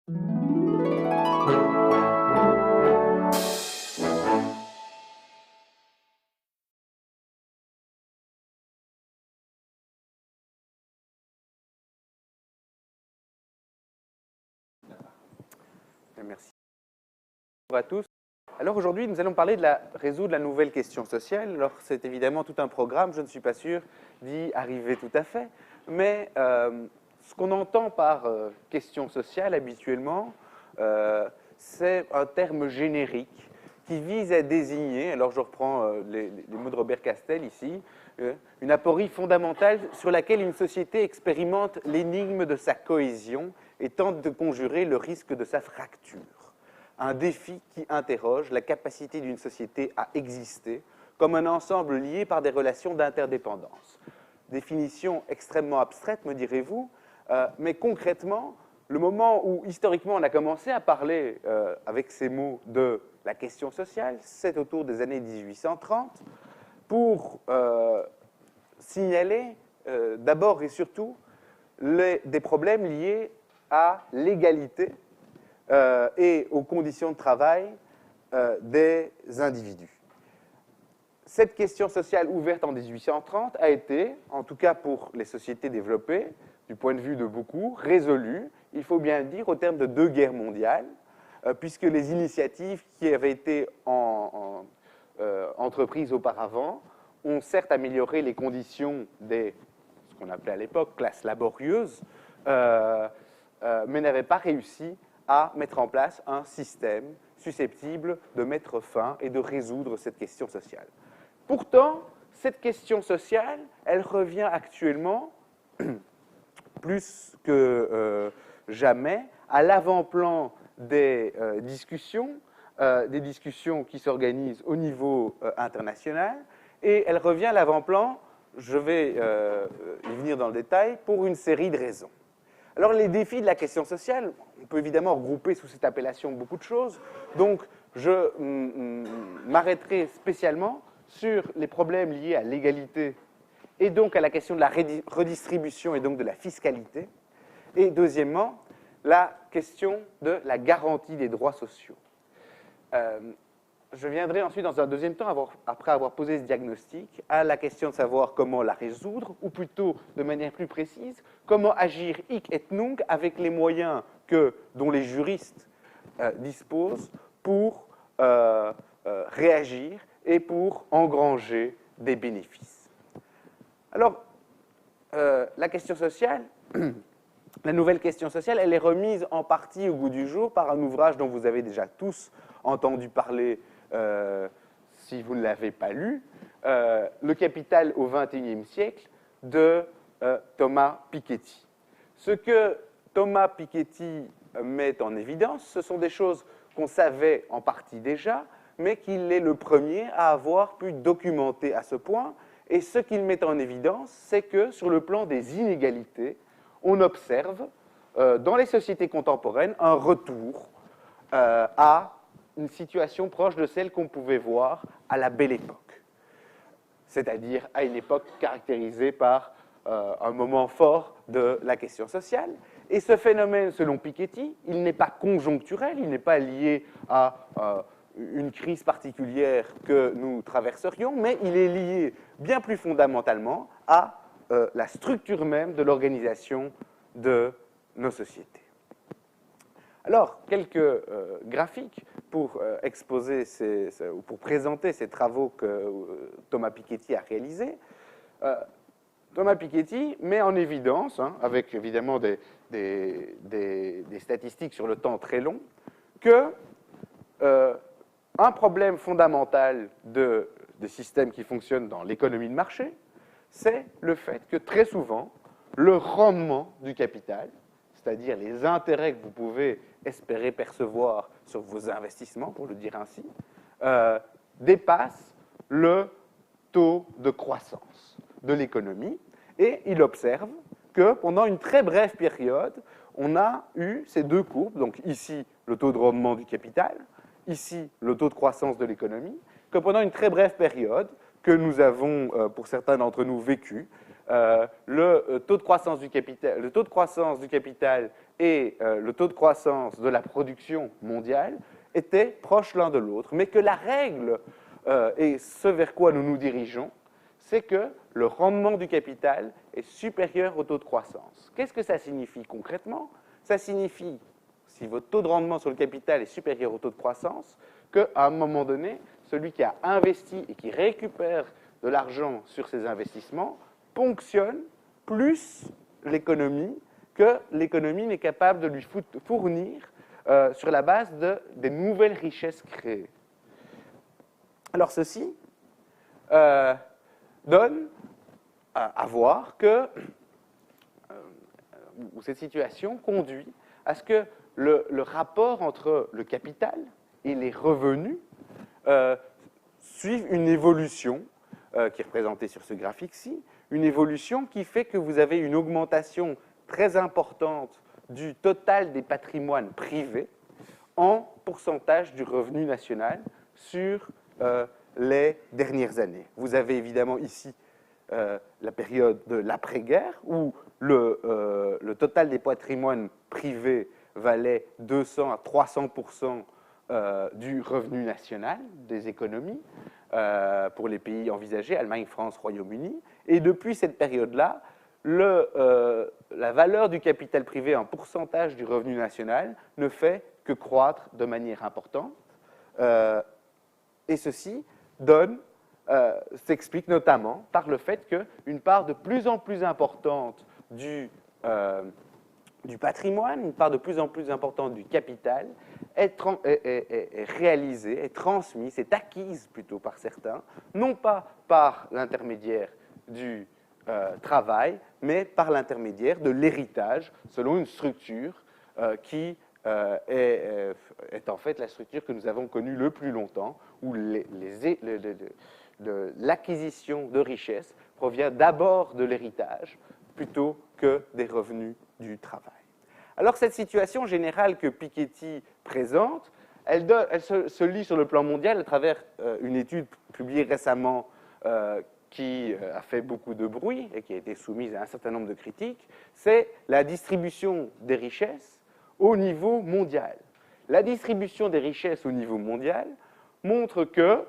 Merci. Bonjour à tous. Alors aujourd'hui, nous allons parler de résoudre la nouvelle question sociale. Alors c'est évidemment tout un programme, je ne suis pas sûr d'y arriver tout à fait, mais ce qu'on entend par question sociale habituellement, c'est un terme générique qui vise à désigner, alors je reprends les mots de Robert Castel ici, une aporie fondamentale sur laquelle une société expérimente l'énigme de sa cohésion et tente de conjurer le risque de sa fracture. Un défi qui interroge la capacité d'une société à exister comme un ensemble lié par des relations d'interdépendance. Définition extrêmement abstraite, me direz-vous, mais concrètement, le moment où historiquement on a commencé à parler avec ces mots de la question sociale, c'est autour des années 1830, pour signaler d'abord et surtout des problèmes liés à l'égalité et aux conditions de travail des individus. Cette question sociale ouverte en 1830 a été, en tout cas pour les sociétés développées, du point de vue de beaucoup, résolue, il faut bien le dire, au terme de 2 guerres mondiales, puisque les initiatives qui avaient été entreprises auparavant ont certes amélioré les conditions des, ce qu'on appelait à l'époque, classes laborieuses, mais n'avaient pas réussi à mettre en place un système susceptible de mettre fin et de résoudre cette question sociale. Pourtant, cette question sociale, elle revient actuellement, plus que jamais, à l'avant-plan des discussions qui s'organisent au niveau international, et elle revient à l'avant-plan, je vais y venir dans le détail, pour une série de raisons. Alors, les défis de la question sociale, on peut évidemment regrouper sous cette appellation beaucoup de choses, donc je m'arrêterai spécialement sur les problèmes liés à l'égalité et donc à la question de la redistribution et donc de la fiscalité, et deuxièmement, la question de la garantie des droits sociaux. Je viendrai ensuite, dans un deuxième temps, après avoir posé ce diagnostic, à la question de savoir comment la résoudre, ou plutôt, de manière plus précise, comment agir hic et nunc avec les moyens dont les juristes disposent pour réagir et pour engranger des bénéfices. Alors, la question sociale, la nouvelle question sociale, elle est remise en partie au goût du jour par un ouvrage dont vous avez déjà tous entendu parler si vous ne l'avez pas lu, Le Capital au XXIe siècle de Thomas Piketty. Ce que Thomas Piketty met en évidence, ce sont des choses qu'on savait en partie déjà, mais qu'il est le premier à avoir pu documenter à ce point. Et ce qu'il met en évidence, c'est que sur le plan des inégalités, on observe dans les sociétés contemporaines un retour à une situation proche de celle qu'on pouvait voir à la Belle Époque, c'est-à-dire à une époque caractérisée par un moment fort de la question sociale. Et ce phénomène, selon Piketty, il n'est pas conjoncturel, il n'est pas lié à une crise particulière que nous traverserions, mais il est lié bien plus fondamentalement à la structure même de l'organisation de nos sociétés. Alors, quelques graphiques pour exposer ou pour présenter ces travaux que Thomas Piketty a réalisés. Thomas Piketty met en évidence, avec évidemment des statistiques sur le temps très long, que un problème fondamental des systèmes qui fonctionnent dans l'économie de marché, c'est le fait que très souvent, le rendement du capital, c'est-à-dire les intérêts que vous pouvez espérer percevoir sur vos investissements, pour le dire ainsi, dépasse le taux de croissance de l'économie. Et il observe que pendant une très brève période, on a eu ces deux courbes, donc ici le taux de rendement du capital, ici le taux de croissance de l'économie, que pendant une très brève période que nous avons, pour certains d'entre nous, vécu, le taux de croissance du capital, et le taux de croissance de la production mondiale étaient proches l'un de l'autre, mais que la règle, et ce vers quoi nous nous dirigeons, c'est que le rendement du capital est supérieur au taux de croissance. Qu'est-ce que ça signifie concrètement? Ça signifie, si votre taux de rendement sur le capital est supérieur au taux de croissance, qu'à un moment donné, celui qui a investi et qui récupère de l'argent sur ses investissements ponctionne plus l'économie que l'économie n'est capable de lui fournir sur la base des nouvelles richesses créées. Alors ceci donne à voir que cette situation conduit à ce que le rapport entre le capital et les revenus suive une évolution qui est représentée sur ce graphique-ci, une évolution qui fait que vous avez une augmentation très importante du total des patrimoines privés en pourcentage du revenu national sur les dernières années. Vous avez évidemment ici la période de l'après-guerre où le total des patrimoines privés valait 200 à 300% du revenu national des économies pour les pays envisagés, Allemagne, France, Royaume-Uni. Et depuis cette période-là, la valeur du capital privé en pourcentage du revenu national ne fait que croître de manière importante. Et ceci s'explique notamment par le fait qu'une part de plus en plus importante du patrimoine, une part de plus en plus importante du capital est réalisée, est transmise, est acquise plutôt par certains, non pas par l'intermédiaire du travail, mais par l'intermédiaire de l'héritage, selon une structure qui est en fait la structure que nous avons connue le plus longtemps, où l'acquisition de richesses provient d'abord de l'héritage plutôt que des revenus du travail. Alors cette situation générale que Piketty présente, elle se lit sur le plan mondial à travers une étude publiée récemment qui a fait beaucoup de bruit et qui a été soumise à un certain nombre de critiques, c'est la distribution des richesses au niveau mondial. La distribution des richesses au niveau mondial montre que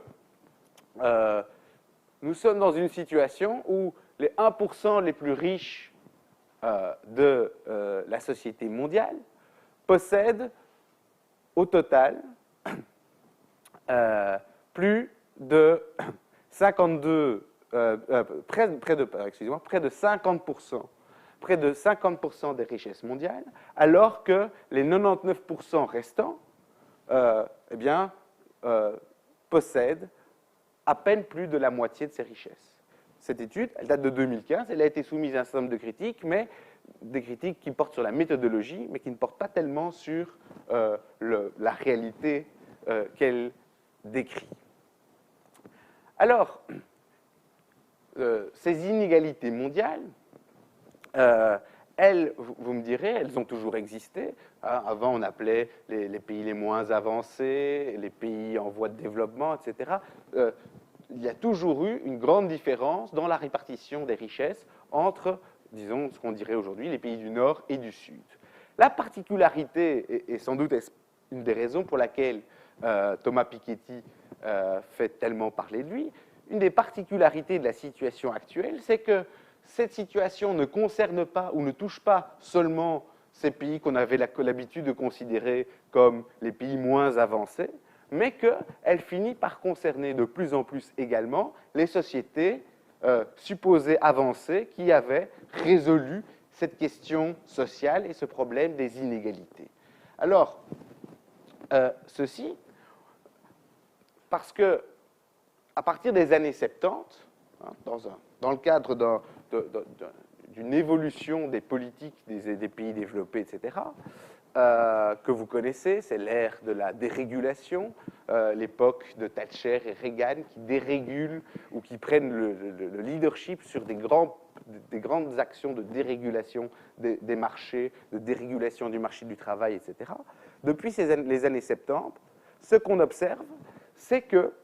nous sommes dans une situation où les 1% les plus riches de la société mondiale possèdent au total plus de 52, près de 50% des richesses mondiales, alors que les 99% restants possèdent à peine plus de la moitié de ces richesses. Cette étude, elle date de 2015, elle a été soumise à un certain nombre de critiques, mais des critiques qui portent sur la méthodologie, mais qui ne portent pas tellement sur la réalité qu'elle décrit. Alors, ces inégalités mondiales, elles, vous me direz, elles ont toujours existé. Avant, on appelait les pays les moins avancés, les pays en voie de développement, etc. Il y a toujours eu une grande différence dans la répartition des richesses entre, disons, ce qu'on dirait aujourd'hui, les pays du Nord et du Sud. La particularité, et sans doute est une des raisons pour laquelle Thomas Piketty fait tellement parler de lui, une des particularités de la situation actuelle, c'est que cette situation ne concerne pas ou ne touche pas seulement ces pays qu'on avait l'habitude de considérer comme les pays moins avancés, mais qu'elle finit par concerner de plus en plus également les sociétés supposées avancées qui avaient résolu cette question sociale et ce problème des inégalités. Alors, ceci, parce que à partir des années 70, dans le cadre d'une évolution des politiques des pays développés, etc., que vous connaissez, c'est l'ère de la dérégulation, l'époque de Thatcher et Reagan qui dérégulent ou qui prennent le leadership sur des grandes actions de dérégulation des marchés, de dérégulation du marché du travail, etc. Depuis les années 70, ce qu'on observe, c'est que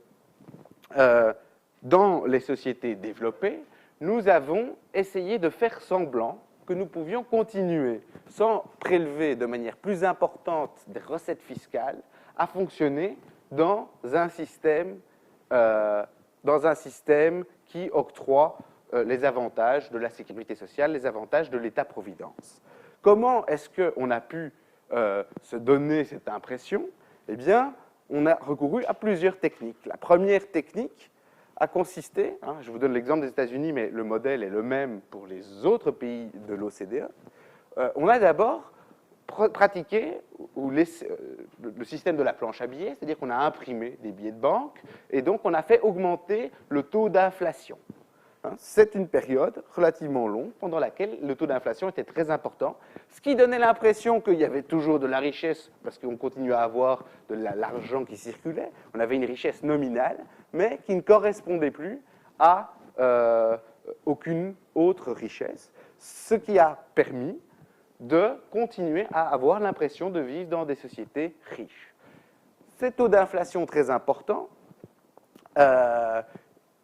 dans les sociétés développées, nous avons essayé de faire semblant que nous pouvions continuer, sans prélever de manière plus importante des recettes fiscales, à fonctionner dans un système qui octroie les avantages de la sécurité sociale, les avantages de l'État-providence. Comment est-ce qu'on a pu se donner cette impression? Eh bien, on a recouru à plusieurs techniques. La première technique a consisté, je vous donne l'exemple des États-Unis, mais le modèle est le même pour les autres pays de l'OCDE, on a d'abord pratiqué le système de la planche à billets, c'est-à-dire qu'on a imprimé des billets de banque et donc on a fait augmenter le taux d'inflation. C'est une période relativement longue pendant laquelle le taux d'inflation était très important, ce qui donnait l'impression qu'il y avait toujours de la richesse parce qu'on continuait à avoir de l'argent qui circulait, on avait une richesse nominale, mais qui ne correspondait plus à aucune autre richesse, ce qui a permis de continuer à avoir l'impression de vivre dans des sociétés riches. Ces taux d'inflation très importants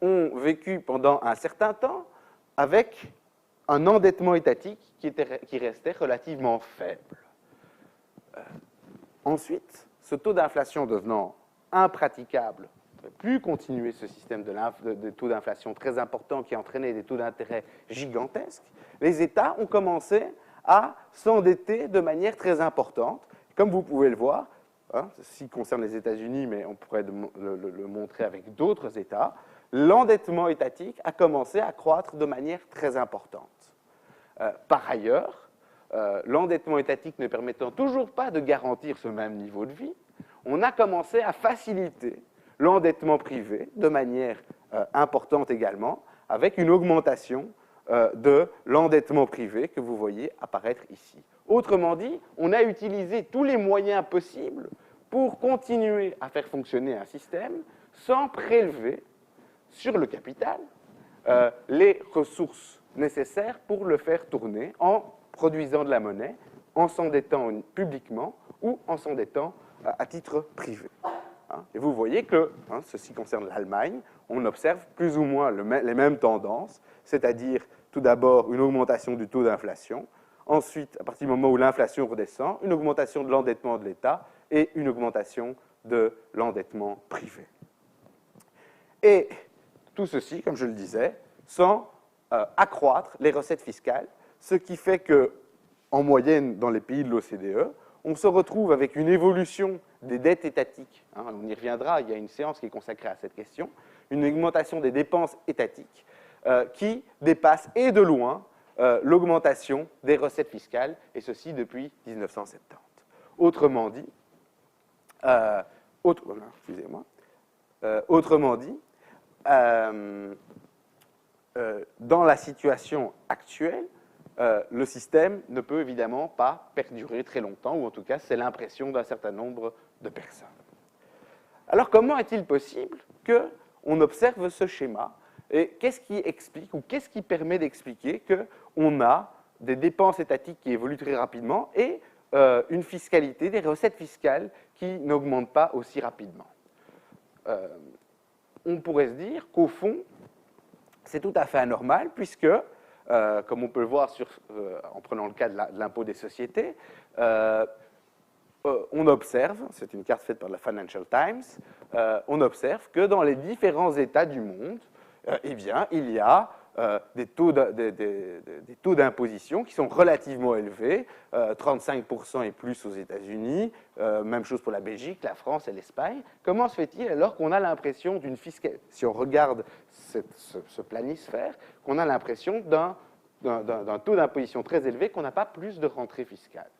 ont vécu pendant un certain temps avec un endettement étatique qui restait relativement faible. Ensuite, ce taux d'inflation devenant impraticable, on ne peut plus continuer ce système de taux d'inflation très important qui entraînait des taux d'intérêt gigantesques, les États ont commencé à s'endetter de manière très importante. Comme vous pouvez le voir, ceci concerne les États-Unis, mais on pourrait le montrer avec d'autres États, l'endettement étatique a commencé à croître de manière très importante. Par ailleurs, l'endettement étatique ne permettant toujours pas de garantir ce même niveau de vie, on a commencé à faciliter l'endettement privé de manière importante également, avec une augmentation de l'endettement privé que vous voyez apparaître ici. Autrement dit, on a utilisé tous les moyens possibles pour continuer à faire fonctionner un système sans prélever sur le capital les ressources nécessaires pour le faire tourner en produisant de la monnaie, en s'endettant publiquement ou en s'endettant à titre privé. Et vous voyez que, ceci concerne l'Allemagne, on observe plus ou moins les mêmes tendances, c'est-à-dire tout d'abord une augmentation du taux d'inflation, ensuite, à partir du moment où l'inflation redescend, une augmentation de l'endettement de l'État et une augmentation de l'endettement privé. Et tout ceci, comme je le disais, sans accroître les recettes fiscales, ce qui fait qu'en moyenne, dans les pays de l'OCDE, on se retrouve avec une évolution des dettes étatiques. On y reviendra, il y a une séance qui est consacrée à cette question, une augmentation des dépenses étatiques qui dépasse et de loin l'augmentation des recettes fiscales, et ceci depuis 1970. Autrement dit, dans la situation actuelle, le système ne peut évidemment pas perdurer très longtemps, ou en tout cas, c'est l'impression d'un certain nombre de personnes. Alors, comment est-il possible qu'on observe ce schéma? Et qu'est-ce qui explique, ou qu'est-ce qui permet d'expliquer qu'on a des dépenses étatiques qui évoluent très rapidement et une fiscalité, des recettes fiscales qui n'augmentent pas aussi rapidement? On pourrait se dire qu'au fond, c'est tout à fait anormal, puisque, comme on peut le voir en prenant le cas de l'impôt des sociétés, on observe, c'est une carte faite par la Financial Times, on observe que dans les différents États du monde, eh bien, il y a des taux d'imposition qui sont relativement élevés, 35% et plus aux États-Unis, même chose pour la Belgique, la France et l'Espagne. Comment se fait-il alors qu'on a l'impression d'une fiscalité, si on regarde ce planisphère, qu'on a l'impression d'un taux d'imposition très élevé, qu'on n'a pas plus de rentrée fiscale?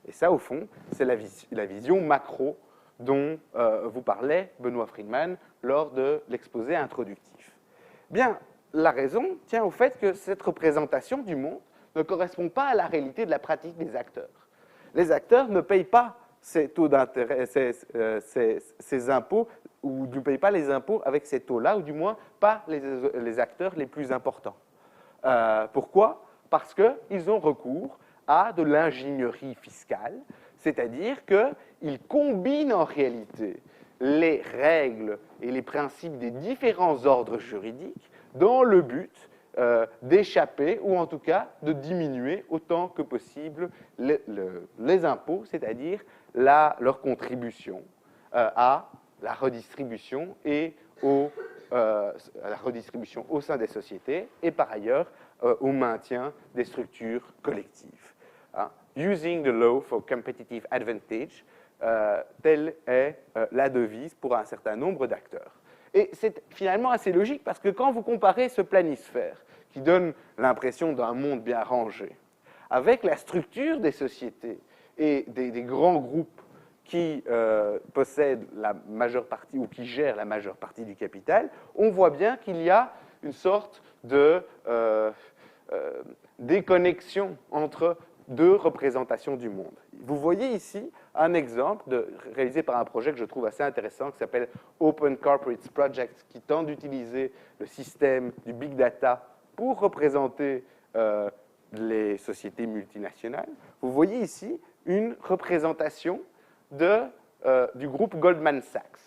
Et ça, au fond, c'est la vision macro dont vous parlait Benoît Friedman lors de l'exposé introductif. Bien, la raison tient au fait que cette représentation du monde ne correspond pas à la réalité de la pratique des acteurs. Les acteurs ne payent pas ces taux d'intérêt, ces impôts, ou ne payent pas les impôts avec ces taux-là, ou du moins pas les acteurs les plus importants. Pourquoi? Parce qu'ils ont recours à de l'ingénierie fiscale, c'est-à-dire qu'ils combinent en réalité les règles et les principes des différents ordres juridiques dans le but d'échapper ou en tout cas de diminuer autant que possible les impôts, c'est-à-dire leur contribution à la redistribution et à la redistribution au sein des sociétés et par ailleurs au maintien des structures collectives. Hein. Using the law for competitive advantage, telle est la devise pour un certain nombre d'acteurs. Et c'est finalement assez logique parce que quand vous comparez ce planisphère qui donne l'impression d'un monde bien rangé avec la structure des sociétés et des grands groupes qui possèdent la majeure partie ou qui gèrent la majeure partie du capital, on voit bien qu'il y a une sorte de déconnexion entre deux représentations du monde. Vous voyez ici un exemple réalisé par un projet que je trouve assez intéressant qui s'appelle Open Corporates Project, qui tente d'utiliser le système du big data pour représenter les sociétés multinationales. Vous voyez ici une représentation du groupe Goldman Sachs.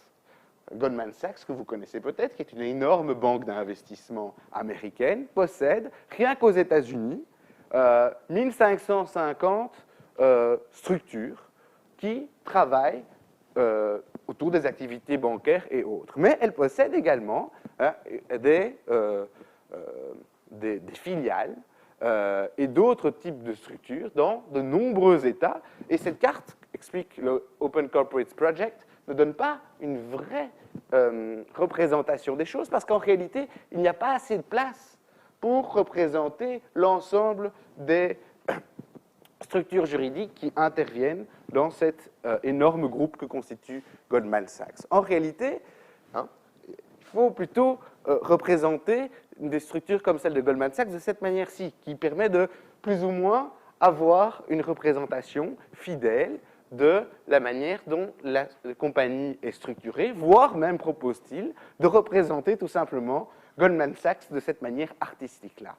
Goldman Sachs, que vous connaissez peut-être, qui est une énorme banque d'investissement américaine, possède, rien qu'aux États-Unis, 1550 structures qui travaillent autour des activités bancaires et autres. Mais elle possède également des filiales et d'autres types de structures dans de nombreux États. Et cette carte, explique le Open Corporates Project, ne donne pas une vraie représentation des choses parce qu'en réalité, il n'y a pas assez de place pour représenter l'ensemble des structures juridiques qui interviennent dans cet énorme groupe que constitue Goldman Sachs. En réalité, il faut plutôt représenter des structures comme celle de Goldman Sachs de cette manière-ci, qui permet de plus ou moins avoir une représentation fidèle de la manière dont la compagnie est structurée, voire même, propose-t-il, de représenter tout simplement Goldman Sachs de cette manière artistique-là.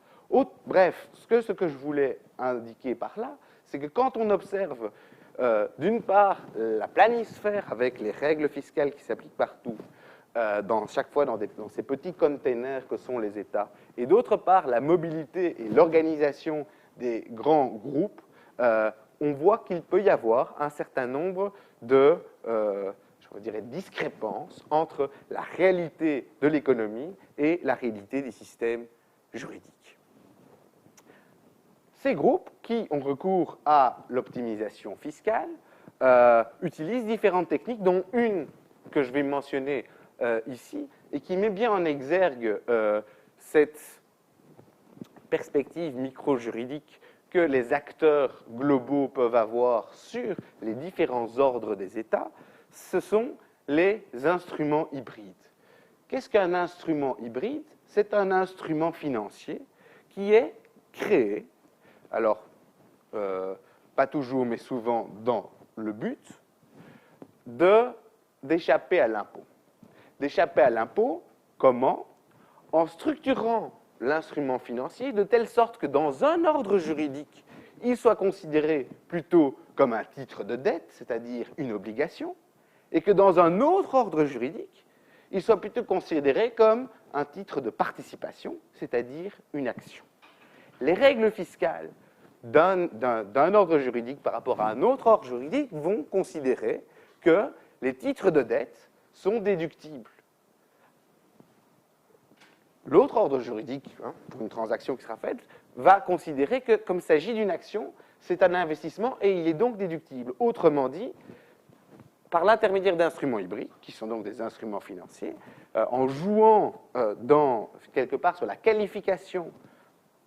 Bref, ce que je voulais indiquer par là, c'est que quand on observe, d'une part, la planisphère avec les règles fiscales qui s'appliquent partout, chaque fois dans ces petits containers que sont les États, et d'autre part, la mobilité et l'organisation des grands groupes, on voit qu'il peut y avoir un certain nombre de discrépances entre la réalité de l'économie et la réalité des systèmes juridiques. Ces groupes qui ont recours à l'optimisation fiscale utilisent différentes techniques, dont une que je vais mentionner ici et qui met bien en exergue cette perspective micro-juridique que les acteurs globaux peuvent avoir sur les différents ordres des États, ce sont les instruments hybrides. Qu'est-ce qu'un instrument hybride? C'est un instrument financier qui est créé, alors pas toujours mais souvent dans le but, d'échapper à l'impôt. D'échapper à l'impôt, comment? En structurant l'instrument financier de telle sorte que dans un ordre juridique, il soit considéré plutôt comme un titre de dette, c'est-à-dire une obligation, et que dans un autre ordre juridique, il soit plutôt considéré comme un titre de participation, c'est-à-dire une action. Les règles fiscales d'un ordre juridique par rapport à un autre ordre juridique vont considérer que les titres de dette sont déductibles. L'autre ordre juridique, pour une transaction qui sera faite, va considérer que, comme il s'agit d'une action, c'est un investissement et il est donc déductible. Autrement dit, par l'intermédiaire d'instruments hybrides, qui sont donc des instruments financiers, en jouant quelque part sur la qualification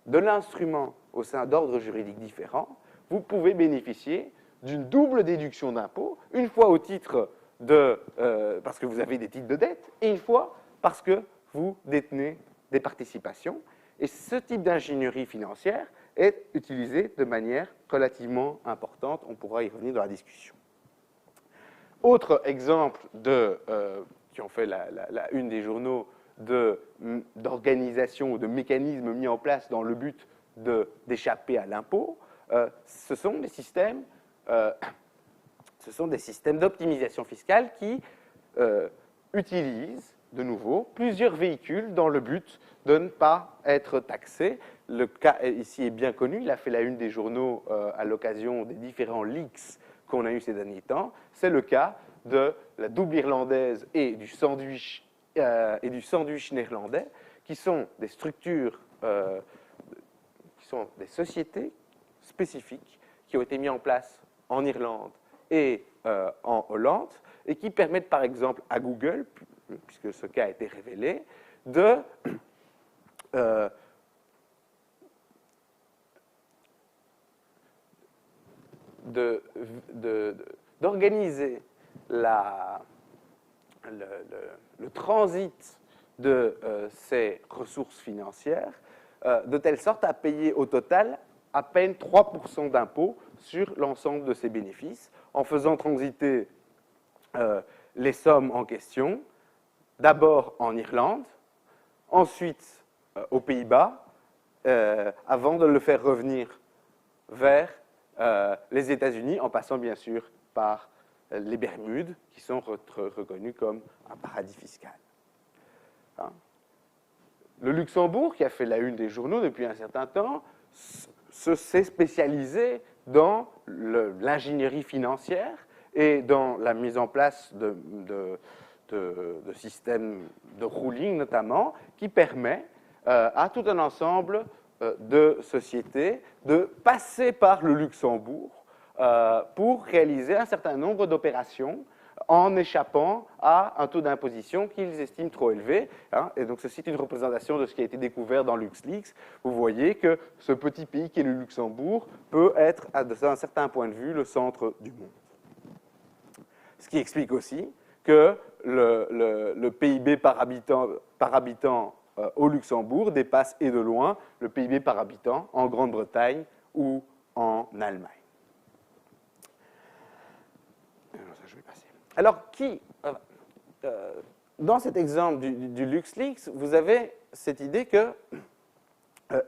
de l'instrument au sein d'ordres juridiques différents, vous pouvez bénéficier d'une double déduction d'impôt, une fois au titre parce que vous avez des titres de dette, et une fois parce que vous détenez des participations. Et ce type d'ingénierie financière est utilisé de manière relativement importante. On pourra y revenir dans la discussion. Autre exemple qui ont fait la une des journaux d'organisation ou de mécanismes mis en place dans le but d'échapper à l'impôt, ce sont des systèmes d'optimisation fiscale qui utilisent de nouveau, plusieurs véhicules dans le but de ne pas être taxés. Le cas ici est bien connu, il a fait la une des journaux à l'occasion des différents leaks qu'on a eu ces derniers temps. C'est le cas de la double irlandaise et du sandwich néerlandais, qui sont des structures, qui sont des sociétés spécifiques qui ont été mises en place en Irlande et en Hollande, et qui permettent par exemple à Google, puisque ce cas a été révélé, d'organiser le transit de ces ressources financières de telle sorte à payer au total à peine 3% d'impôts sur l'ensemble de ces bénéfices, en faisant transiter les sommes en question, d'abord en Irlande, ensuite aux Pays-Bas, avant de le faire revenir vers les États-Unis, en passant bien sûr par les Bermudes, qui sont reconnus comme un paradis fiscal. Hein? Le Luxembourg, qui a fait la une des journaux depuis un certain temps, s'est spécialisé dans l'ingénierie financière et dans la mise en place de systèmes de ruling notamment, qui permet à tout un ensemble de sociétés de passer par le Luxembourg pour réaliser un certain nombre d'opérations en échappant à un taux d'imposition qu'ils estiment trop élevé. Hein, et donc, ceci est une représentation de ce qui a été découvert dans LuxLeaks. Vous voyez que ce petit pays qui est le Luxembourg peut être, d'un certain point de vue, le centre du monde. Ce qui explique aussi que le PIB par habitant au Luxembourg dépasse et de loin le PIB par habitant en Grande-Bretagne ou en Allemagne. Alors, dans cet exemple du LuxLeaks, vous avez cette idée qu'il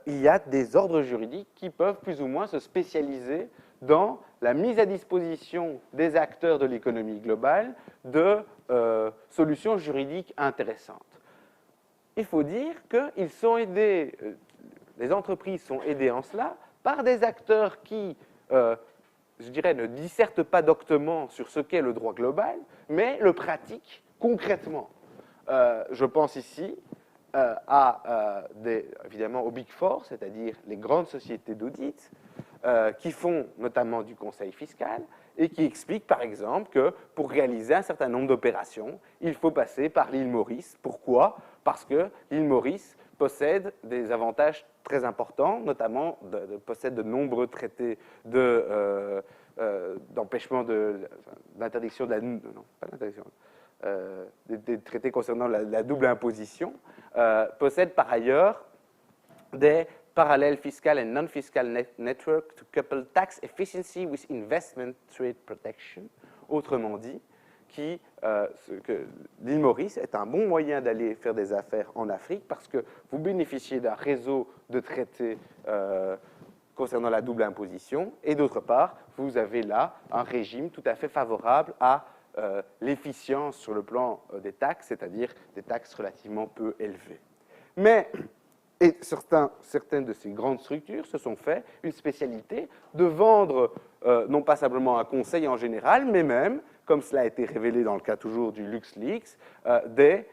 y a des ordres juridiques qui peuvent plus ou moins se spécialiser dans la mise à disposition des acteurs de l'économie globale de solutions juridiques intéressantes. Il faut dire qu'ils sont aidés, les entreprises sont aidées en cela par des acteurs qui je dirais, ne dissertent pas doctement sur ce qu'est le droit global, mais le pratiquent concrètement. Je pense ici évidemment aux Big Four, c'est-à-dire les grandes sociétés d'audit, qui font notamment du conseil fiscal et qui expliquent, par exemple, que pour réaliser un certain nombre d'opérations, il faut passer par l'île Maurice. Pourquoi? Parce que l'île Maurice possède des avantages très importants, notamment possède de nombreux traités d'empêchement d'interdiction de la... Non, pas d'interdiction. Des traités concernant la double imposition, possède par ailleurs des parallèles fiscal and non-fiscal network to couple tax efficiency with investment trade protection. Autrement dit, que l'île Maurice est un bon moyen d'aller faire des affaires en Afrique parce que vous bénéficiez d'un réseau de traités concernant la double imposition et d'autre part, vous avez là un régime tout à fait favorable à l'efficience sur le plan des taxes, c'est-à-dire des taxes relativement peu élevées. Mais certaines de ces grandes structures se sont fait une spécialité de vendre non pas simplement un conseil en général, mais même, comme cela a été révélé dans le cas toujours du LuxLeaks, des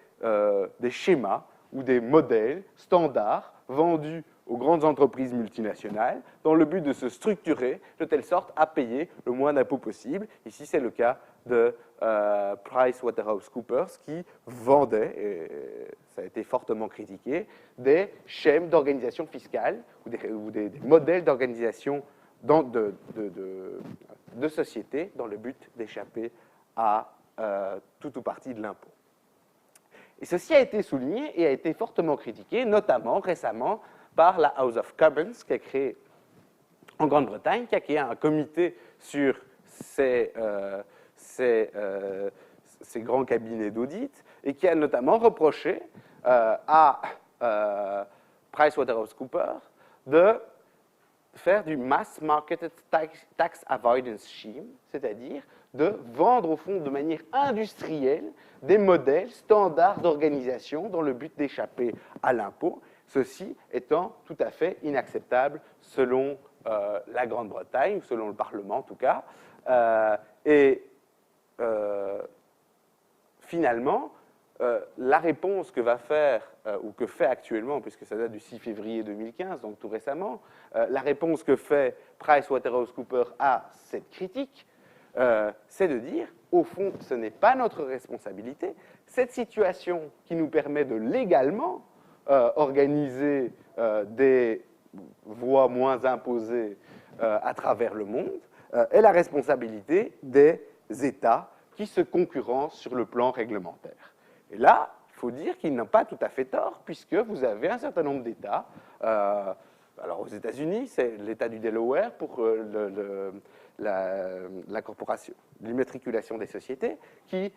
schémas ou des modèles standards vendus aux grandes entreprises multinationales dans le but de se structurer de telle sorte à payer le moins d'impôts possible. Ici, c'est le cas de PricewaterhouseCoopers qui vendait, et ça a été fortement critiqué, des schèmes d'organisation fiscale ou des modèles d'organisation de sociétés dans le but d'échapper à tout ou partie de l'impôt. Et ceci a été souligné et a été fortement critiqué, notamment récemment par la House of Commons, qui a créé en Grande-Bretagne, qui a créé un comité sur ces grands cabinets d'audit et qui a notamment reproché à PricewaterhouseCoopers de faire du mass marketed tax avoidance scheme, c'est-à-dire de vendre au fond de manière industrielle des modèles standards d'organisation dans le but d'échapper à l'impôt, ceci étant tout à fait inacceptable selon la Grande-Bretagne, selon le Parlement en tout cas. Finalement, la réponse que va faire, ou que fait actuellement, puisque ça date du 6 février 2015, donc tout récemment, la réponse que fait PricewaterhouseCoopers à cette critique, c'est de dire, au fond, ce n'est pas notre responsabilité. Cette situation qui nous permet de légalement organiser des voies moins imposées à travers le monde est la responsabilité des États qui se concurrencent sur le plan réglementaire. Et là, il faut dire qu'ils n'ont pas tout à fait tort, puisque vous avez un certain nombre d'États. Alors aux États-Unis, c'est l'État du Delaware pour la corporation, l'immatriculation des sociétés, qui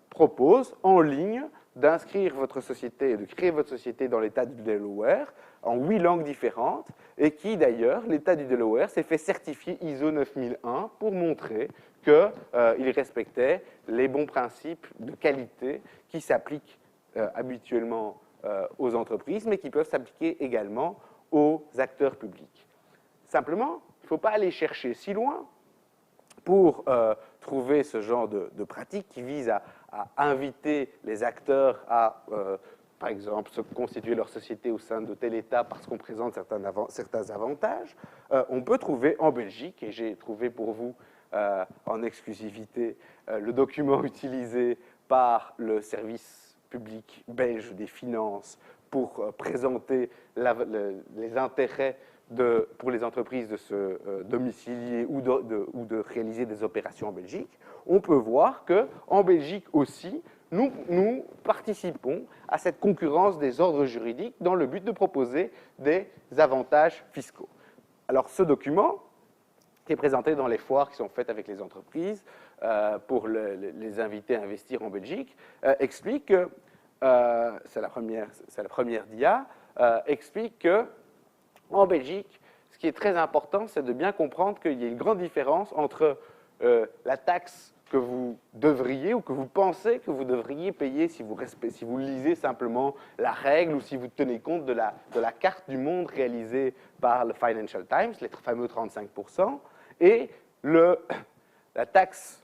propose en ligne d'inscrire votre société et de créer votre société dans l'État du Delaware en 8 langues différentes, et qui d'ailleurs, l'État du Delaware s'est fait certifier ISO 9001 pour montrer qu'il respectait les bons principes de qualité qui s'appliquent habituellement aux entreprises, mais qui peuvent s'appliquer également aux acteurs publics. Simplement, il ne faut pas aller chercher si loin pour trouver ce genre de pratique qui vise à inviter les acteurs à, par exemple, se constituer leur société au sein de tel État parce qu'on présente certains avantages. On peut trouver en Belgique, et j'ai trouvé pour vous en exclusivité le document utilisé par le service public belge des finances pour présenter les intérêts pour les entreprises de se domicilier ou de réaliser des opérations en Belgique. On peut voir qu'en Belgique aussi, nous participons à cette concurrence des ordres juridiques dans le but de proposer des avantages fiscaux. Alors ce document, qui est présenté dans les foires qui sont faites avec les entreprises pour les inviter à investir en Belgique, explique que, c'est la première dia, explique que en Belgique, ce qui est très important, c'est de bien comprendre qu'il y a une grande différence entre la taxe que vous devriez ou que vous pensez que vous devriez payer si vous lisez simplement la règle ou si vous tenez compte de la carte du monde réalisée par le Financial Times, les fameux 35%, et la taxe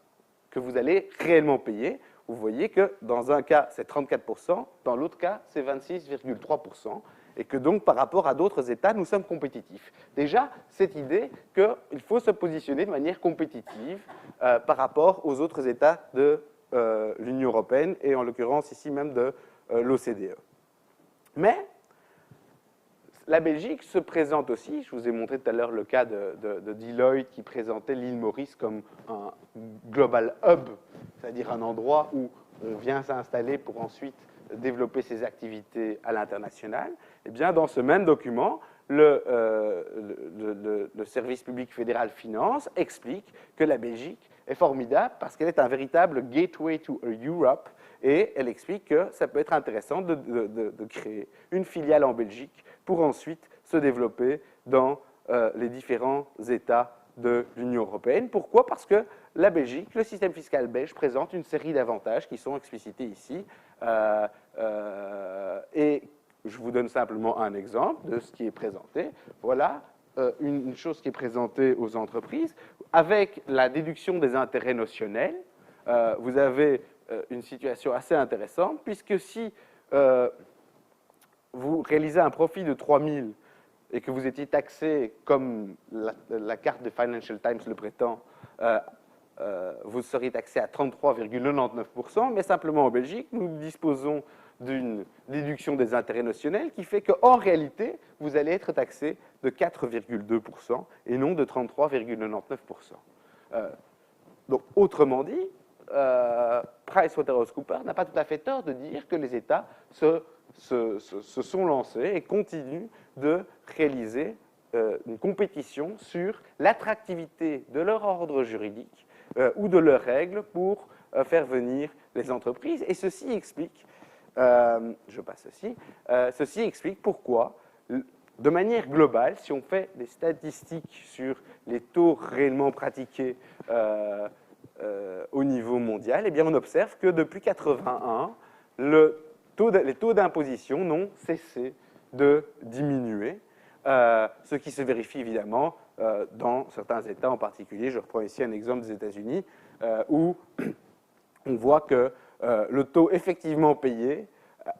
que vous allez réellement payer. Vous voyez que dans un cas, c'est 34%, dans l'autre cas, c'est 26,3%, et que donc, par rapport à d'autres États, nous sommes compétitifs. Déjà, cette idée qu'il faut se positionner de manière compétitive par rapport aux autres États de l'Union européenne, et en l'occurrence ici même de l'OCDE. Mais la Belgique se présente aussi, je vous ai montré tout à l'heure le cas de Deloitte qui présentait l'île Maurice comme un global hub, c'est-à-dire un endroit où on vient s'installer pour ensuite développer ses activités à l'international. Eh bien, dans ce même document, le service public fédéral Finance explique que la Belgique est formidable parce qu'elle est un véritable gateway to Europe, et elle explique que ça peut être intéressant de créer une filiale en Belgique pour ensuite se développer dans les différents États de l'Union européenne. Pourquoi? Parce que la Belgique, le système fiscal belge, présente une série d'avantages qui sont explicités ici. Et je vous donne simplement un exemple de ce qui est présenté. Voilà une chose qui est présentée aux entreprises. Avec la déduction des intérêts notionnels, vous avez une situation assez intéressante, puisque si vous réalisez un profit de 3 000 et que vous étiez taxé comme la carte de Financial Times le prétend, vous seriez taxé à 33,99%, mais simplement en Belgique, nous disposons d'une déduction des intérêts notionnels qui fait qu'en réalité, vous allez être taxé de 4,2% et non de 33,99%. Donc, autrement dit, PricewaterhouseCoopers n'a pas tout à fait tort de dire que les États se sont lancés et continuent de réaliser une compétition sur l'attractivité de leur ordre juridique ou de leurs règles pour faire venir les entreprises. Et ceci explique, ceci explique pourquoi de manière globale, si on fait des statistiques sur les taux réellement pratiqués au niveau mondial, eh bien on observe que depuis 1981, les taux d'imposition n'ont cessé de diminuer, ce qui se vérifie évidemment dans certains États en particulier. Je reprends ici un exemple des États-Unis où on voit que le taux effectivement payé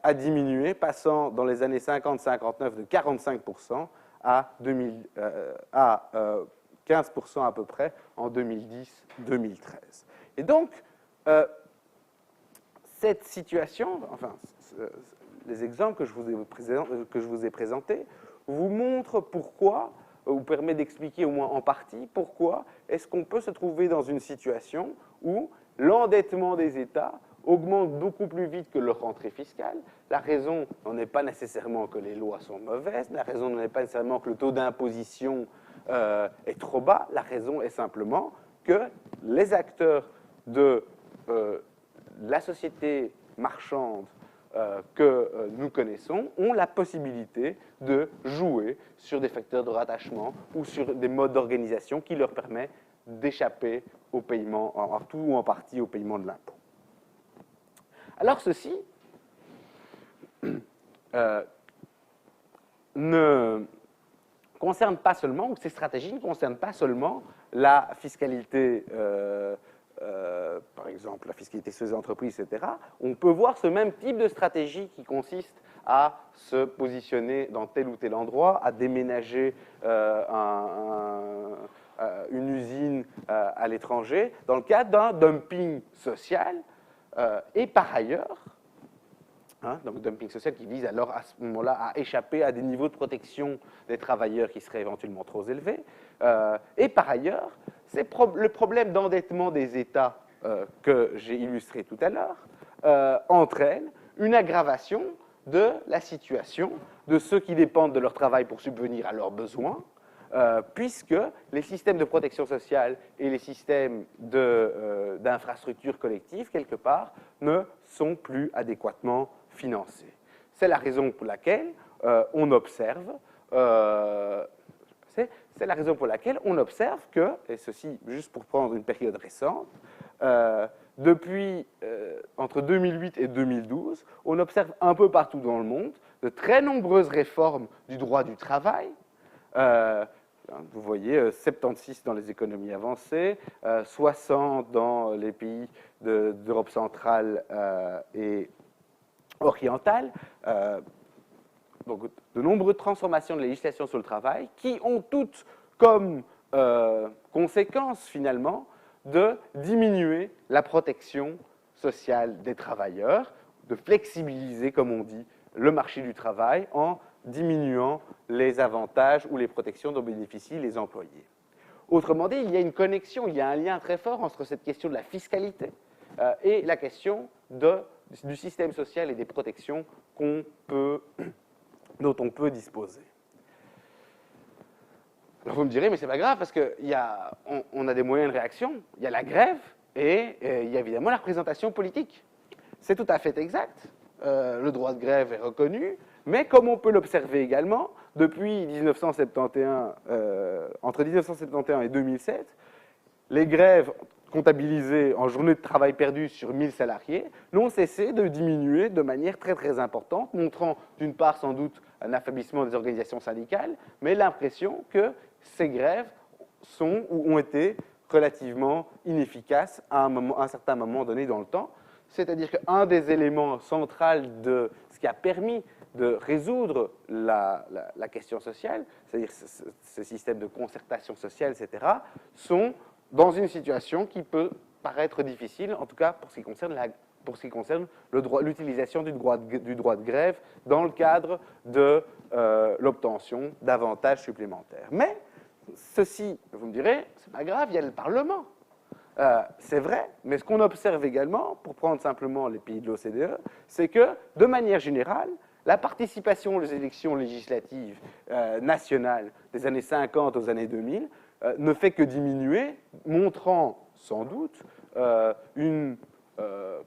a diminué, passant dans les années 50-59 de 45% à 15% à peu près en 2010-2013. Et donc, cette situation, enfin, les exemples que je vous ai présentés, vous montrent pourquoi, ou permet d'expliquer au moins en partie pourquoi est-ce qu'on peut se trouver dans une situation où l'endettement des États augmente beaucoup plus vite que leur rentrée fiscale. La raison n'en est pas nécessairement que les lois sont mauvaises, la raison n'en est pas nécessairement que le taux d'imposition est trop bas, la raison est simplement que les acteurs de la société marchande que nous connaissons ont la possibilité de jouer sur des facteurs de rattachement ou sur des modes d'organisation qui leur permettent d'échapper au paiement, en tout ou en partie au paiement de l'impôt. Alors ceci ne concerne pas seulement, ou ces stratégies ne concernent pas seulement la fiscalité, par exemple la fiscalité sur les entreprises, etc. On peut voir ce même type de stratégie qui consiste à se positionner dans tel ou tel endroit, à déménager une usine à l'étranger, dans le cadre d'un dumping social. Et par ailleurs, donc dumping social qui vise alors à ce moment-là à échapper à des niveaux de protection des travailleurs qui seraient éventuellement trop élevés. Et par ailleurs, le problème d'endettement des États que j'ai illustré tout à l'heure entraîne une aggravation de la situation de ceux qui dépendent de leur travail pour subvenir à leurs besoins, puisque les systèmes de protection sociale et les systèmes d'infrastructures collectives, quelque part, ne sont plus adéquatement financés. C'est la raison pour laquelle on observe que, et ceci juste pour prendre une période récente, depuis entre 2008 et 2012, on observe un peu partout dans le monde de très nombreuses réformes du droit du travail. Vous voyez, 76 dans les économies avancées, 60 dans les pays d'Europe centrale et orientale. Donc, de nombreuses transformations de législation sur le travail qui ont toutes comme conséquence, finalement, de diminuer la protection sociale des travailleurs, de flexibiliser, comme on dit, le marché du travail en diminuant les avantages ou les protections dont bénéficient les employés. Autrement dit, il y a une connexion, il y a un lien très fort entre cette question de la fiscalité et la question du système social et des protections dont on peut disposer. Alors vous me direz, mais c'est pas grave parce qu'on a des moyens de réaction, il y a la grève et il y a évidemment la représentation politique. C'est tout à fait exact, le droit de grève est reconnu, mais comme on peut l'observer également, depuis 1971, entre 1971 et 2007, les grèves comptabilisées en journées de travail perdues sur 1000 salariés n'ont cessé de diminuer de manière très très importante, montrant d'une part sans doute un affaiblissement des organisations syndicales, mais l'impression que ces grèves sont ou ont été relativement inefficaces à un certain moment donné dans le temps. C'est-à-dire qu'un des éléments centraux de ce qui a permis de résoudre la question sociale, c'est-à-dire ce système de concertation sociale, etc., sont dans une situation qui peut paraître difficile, en tout cas pour ce qui concerne l'utilisation du droit de grève dans le cadre de l'obtention d'avantages supplémentaires. Mais ceci, vous me direz, c'est pas grave, il y a le Parlement. C'est vrai, mais ce qu'on observe également, pour prendre simplement les pays de l'OCDE, c'est que, de manière générale, la participation aux élections législatives nationales des années 50 aux années 2000 ne fait que diminuer, montrant sans doute une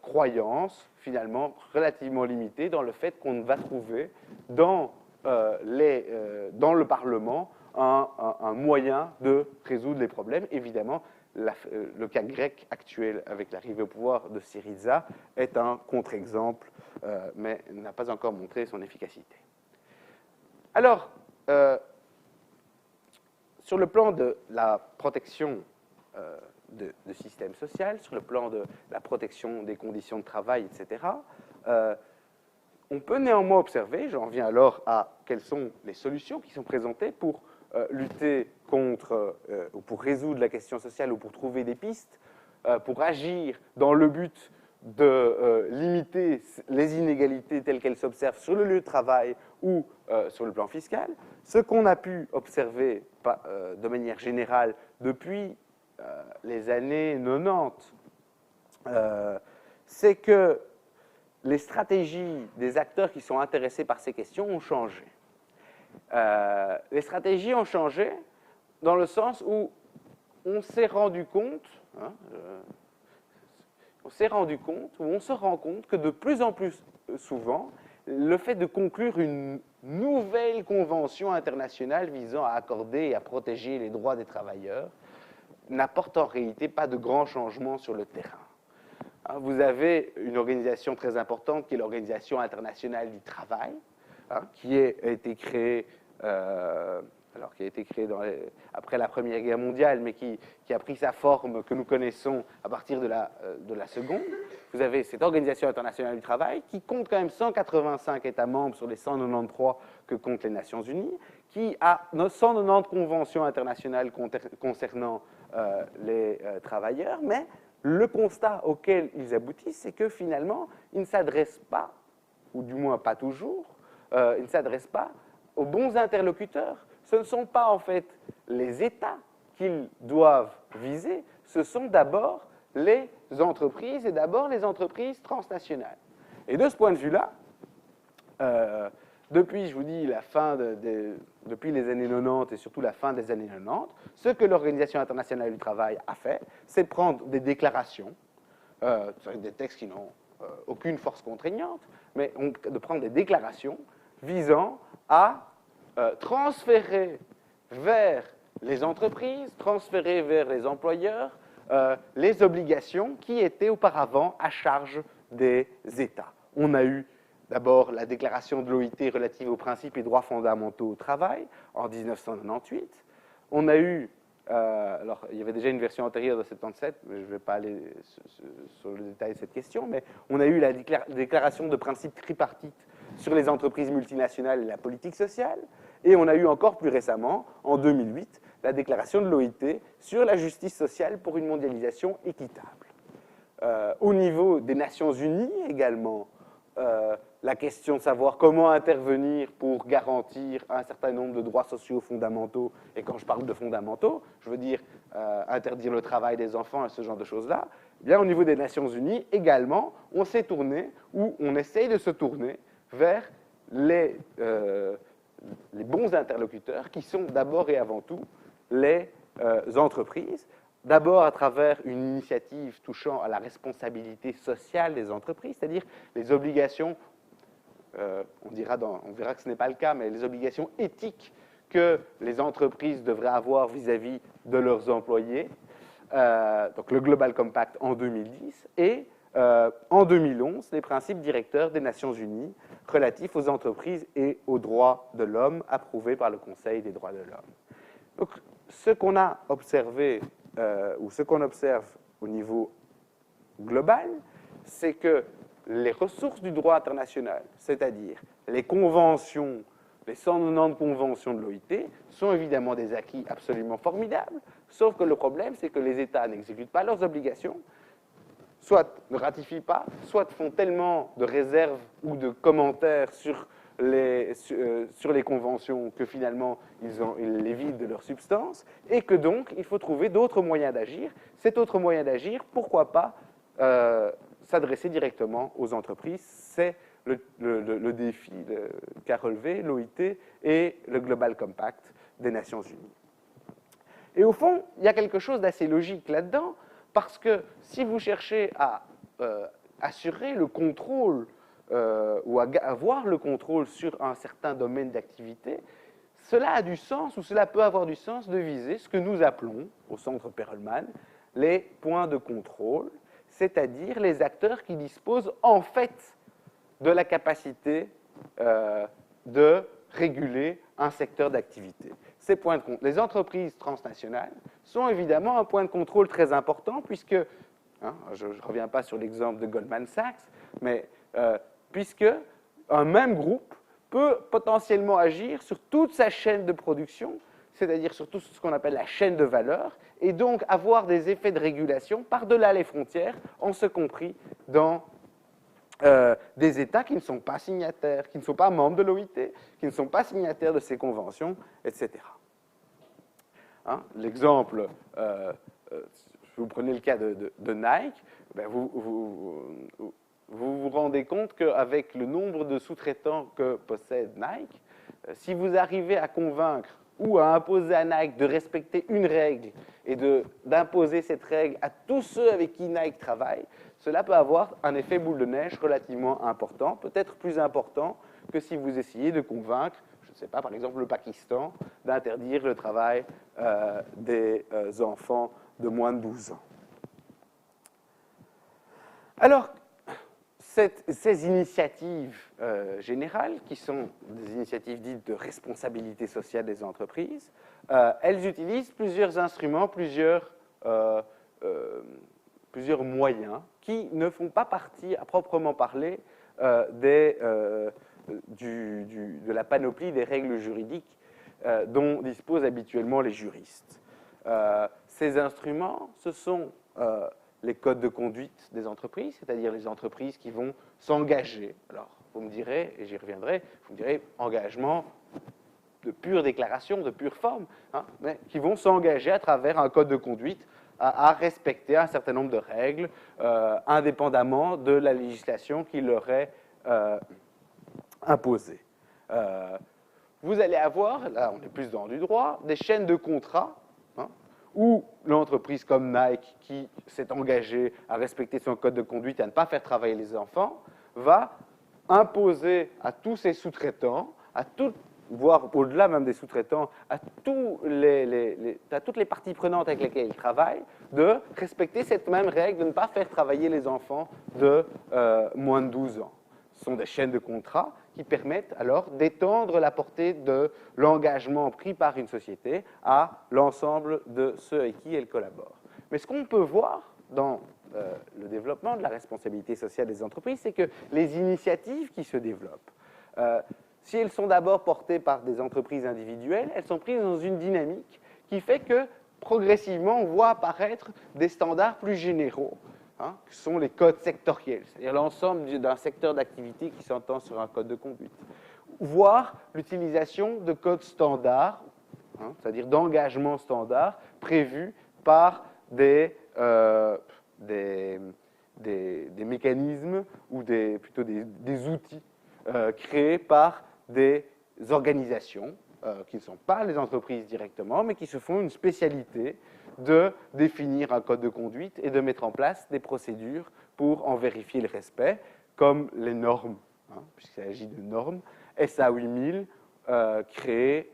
croyance finalement relativement limitée dans le fait qu'on va trouver dans dans le Parlement un moyen de résoudre les problèmes. Évidemment, le cas grec actuel avec l'arrivée au pouvoir de Syriza est un contre-exemple, mais n'a pas encore montré son efficacité. Alors, sur le plan de la protection de système social, sur le plan de la protection des conditions de travail, etc., on peut néanmoins observer, j'en viens alors à quelles sont les solutions qui sont présentées pour lutter contre, ou pour résoudre la question sociale, ou pour trouver des pistes, pour agir dans le but de limiter les inégalités telles qu'elles s'observent sur le lieu de travail ou sur le plan fiscal. Ce qu'on a pu observer de manière générale depuis les années 90, c'est que les stratégies des acteurs qui sont intéressés par ces questions ont changé. Les stratégies ont changé dans le sens où on s'est rendu compte, on se rend compte que de plus en plus souvent, le fait de conclure une nouvelle convention internationale visant à accorder et à protéger les droits des travailleurs n'apporte en réalité pas de grands changements sur le terrain. Vous avez une organisation très importante qui est l'Organisation internationale du travail, qui a été créée, après la Première Guerre mondiale, mais qui a pris sa forme que nous connaissons à partir de la Seconde. Vous avez cette Organisation internationale du travail qui compte quand même 185 États membres sur les 193 que comptent les Nations Unies, qui a 190 conventions internationales concernant les travailleurs, mais le constat auquel ils aboutissent, c'est que finalement, ils ne s'adressent pas, ou du moins pas toujours, ils ne s'adressent pas aux bons interlocuteurs. Ce ne sont pas en fait les États qu'ils doivent viser, ce sont d'abord les entreprises, et d'abord les entreprises transnationales. Et de ce point de vue-là, depuis, je vous dis, depuis les années 90 et surtout la fin des années 90, ce que l'Organisation internationale du travail a fait, c'est de prendre des déclarations, des textes qui n'ont aucune force contraignante, mais de prendre des déclarations visant à transférer vers les entreprises, transférer vers les employeurs, les obligations qui étaient auparavant à charge des États. On a eu d'abord la déclaration de l'OIT relative aux principes et droits fondamentaux au travail en 1998. On a eu, alors il y avait déjà une version antérieure de 77, mais je ne vais pas aller sur le détail de cette question, mais on a eu la déclaration de principes tripartites sur les entreprises multinationales et la politique sociale, et on a eu encore plus récemment, en 2008, la déclaration de l'OIT sur la justice sociale pour une mondialisation équitable. Au niveau des Nations Unies également, la question de savoir comment intervenir pour garantir un certain nombre de droits sociaux fondamentaux, et quand je parle de fondamentaux, je veux dire interdire le travail des enfants et ce genre de choses-là, eh bien au niveau des Nations Unies également, on s'est tourné, ou on essaye de se tourner vers les bons interlocuteurs qui sont d'abord et avant tout les entreprises, d'abord à travers une initiative touchant à la responsabilité sociale des entreprises, c'est-à-dire les obligations, on verra que ce n'est pas le cas, mais les obligations éthiques que les entreprises devraient avoir vis-à-vis de leurs employés, donc le Global Compact en 2010, et en 2011, les principes directeurs des Nations Unies relatifs aux entreprises et aux droits de l'homme, approuvés par le Conseil des droits de l'homme. Donc, ce qu'on a observé, ou ce qu'on observe au niveau global, c'est que les ressources du droit international, c'est-à-dire les conventions, les 190 conventions de l'OIT, sont évidemment des acquis absolument formidables, sauf que le problème, c'est que les États n'exécutent pas leurs obligations, soit ne ratifient pas, soit font tellement de réserves ou de commentaires sur les conventions que finalement ils les vident de leur substance, et que donc il faut trouver d'autres moyens d'agir. Cet autre moyen d'agir, pourquoi pas s'adresser directement aux entreprises. C'est le défi qu'a relevé l'OIT et le Global Compact des Nations Unies. Et au fond, il y a quelque chose d'assez logique là-dedans, parce que si vous cherchez à assurer le contrôle ou avoir le contrôle sur un certain domaine d'activité, cela a du sens, ou cela peut avoir du sens de viser ce que nous appelons, au centre Perelman, les points de contrôle, c'est-à-dire les acteurs qui disposent en fait de la capacité de réguler un secteur d'activité. Ces points de contrôle, les entreprises transnationales sont évidemment un point de contrôle très important puisque, je ne reviens pas sur l'exemple de Goldman Sachs, mais puisque un même groupe peut potentiellement agir sur toute sa chaîne de production, c'est-à-dire sur tout ce qu'on appelle la chaîne de valeur, et donc avoir des effets de régulation par-delà les frontières, en ce compris dans des États qui ne sont pas signataires, qui ne sont pas membres de l'OIT, qui ne sont pas signataires de ces conventions, etc. L'exemple, vous prenez le cas de Nike, ben vous rendez compte qu'avec le nombre de sous-traitants que possède Nike, si vous arrivez à convaincre ou à imposer à Nike de respecter une règle et d'imposer cette règle à tous ceux avec qui Nike travaille, cela peut avoir un effet boule de neige relativement important, peut-être plus important que si vous essayez de convaincre, je ne sais pas, par exemple le Pakistan, d'interdire le travail des enfants de moins de 12 ans. Alors, ces initiatives générales, qui sont des initiatives dites de responsabilité sociale des entreprises, elles utilisent plusieurs instruments, plusieurs moyens qui ne font pas partie, à proprement parler, de la panoplie des règles juridiques dont disposent habituellement les juristes. Ces instruments, ce sont les codes de conduite des entreprises, c'est-à-dire les entreprises qui vont s'engager. Alors, vous me direz, et j'y reviendrai, vous me direz engagement de pure déclaration, de pure forme, mais qui vont s'engager à travers un code de conduite à respecter un certain nombre de règles, indépendamment de la législation qui leur est imposée. Vous allez avoir, là on est plus dans du droit, des chaînes de contrats, où l'entreprise comme Nike, qui s'est engagée à respecter son code de conduite et à ne pas faire travailler les enfants, va imposer à tous ses sous-traitants, voire au-delà même des sous-traitants, à toutes les parties prenantes avec lesquelles ils travaillent, de respecter cette même règle de ne pas faire travailler les enfants de moins de 12 ans. Ce sont des chaînes de contrats qui permettent alors d'étendre la portée de l'engagement pris par une société à l'ensemble de ceux avec qui elle collabore. Mais ce qu'on peut voir dans le développement de la responsabilité sociale des entreprises, c'est que les initiatives qui se développent, si elles sont d'abord portées par des entreprises individuelles, elles sont prises dans une dynamique qui fait que progressivement, on voit apparaître des standards plus généraux, qui sont les codes sectoriels, c'est-à-dire l'ensemble d'un secteur d'activité qui s'entend sur un code de conduite, voire l'utilisation de codes standards, c'est-à-dire d'engagements standards prévus par des mécanismes ou plutôt des outils créés par des organisations qui ne sont pas les entreprises directement, mais qui se font une spécialité de définir un code de conduite et de mettre en place des procédures pour en vérifier le respect, comme les normes, puisqu'il s'agit de normes, SA 8000, créées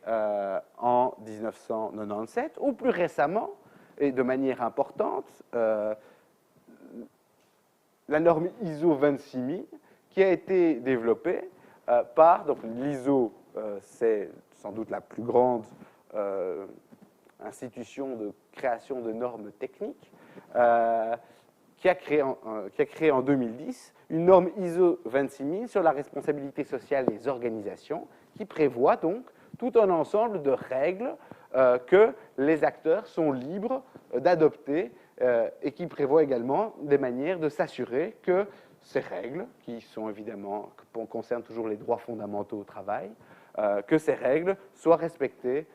en 1997, ou plus récemment, et de manière importante, la norme ISO 26000, qui a été développée par, donc l'ISO, c'est sans doute la plus grande institution de création de normes techniques, qui a créé en 2010 une norme ISO 26000 sur la responsabilité sociale des organisations, qui prévoit donc tout un ensemble de règles que les acteurs sont libres d'adopter et qui prévoit également des manières de s'assurer que ces règles, qui sont évidemment, concernent toujours les droits fondamentaux au travail, que ces règles soient respectées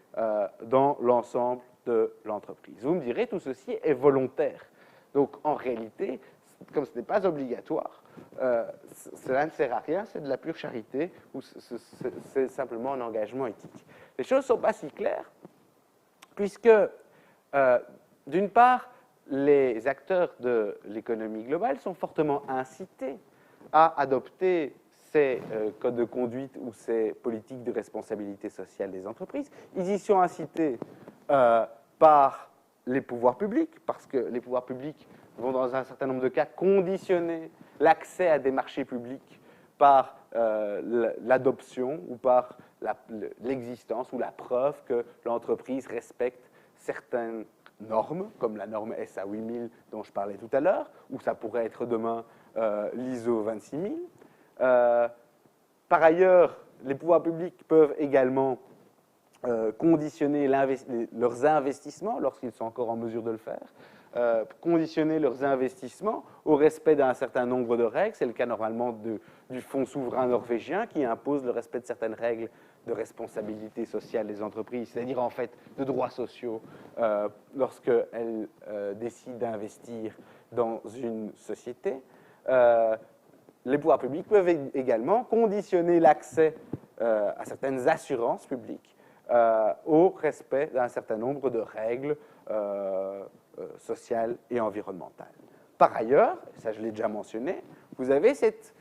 dans l'ensemble de l'entreprise. Vous me direz, tout ceci est volontaire. Donc, en réalité, comme ce n'est pas obligatoire, cela ne sert à rien, c'est de la pure charité, ou c'est simplement un engagement éthique. Les choses ne sont pas si claires, puisque, d'une part, les acteurs de l'économie globale sont fortement incités à adopter ces codes de conduite ou ces politiques de responsabilité sociale des entreprises. Ils y sont incités par les pouvoirs publics, parce que les pouvoirs publics vont, dans un certain nombre de cas, conditionner l'accès à des marchés publics par l'adoption ou par l'existence ou la preuve que l'entreprise respecte certaines normes, comme la norme SA 8000 dont je parlais tout à l'heure, ou ça pourrait être demain l'ISO 26000. Par ailleurs, les pouvoirs publics peuvent également conditionner leurs investissements, lorsqu'ils sont encore en mesure de le faire, conditionner leurs investissements au respect d'un certain nombre de règles. C'est le cas normalement du Fonds souverain norvégien qui impose le respect de certaines règles de responsabilité sociale des entreprises, c'est-à-dire en fait de droits sociaux lorsqu'elles décident d'investir dans une société. Les pouvoirs publics peuvent également conditionner l'accès à certaines assurances publiques au respect d'un certain nombre de règles sociales et environnementales. Par ailleurs, ça je l'ai déjà mentionné, vous avez cette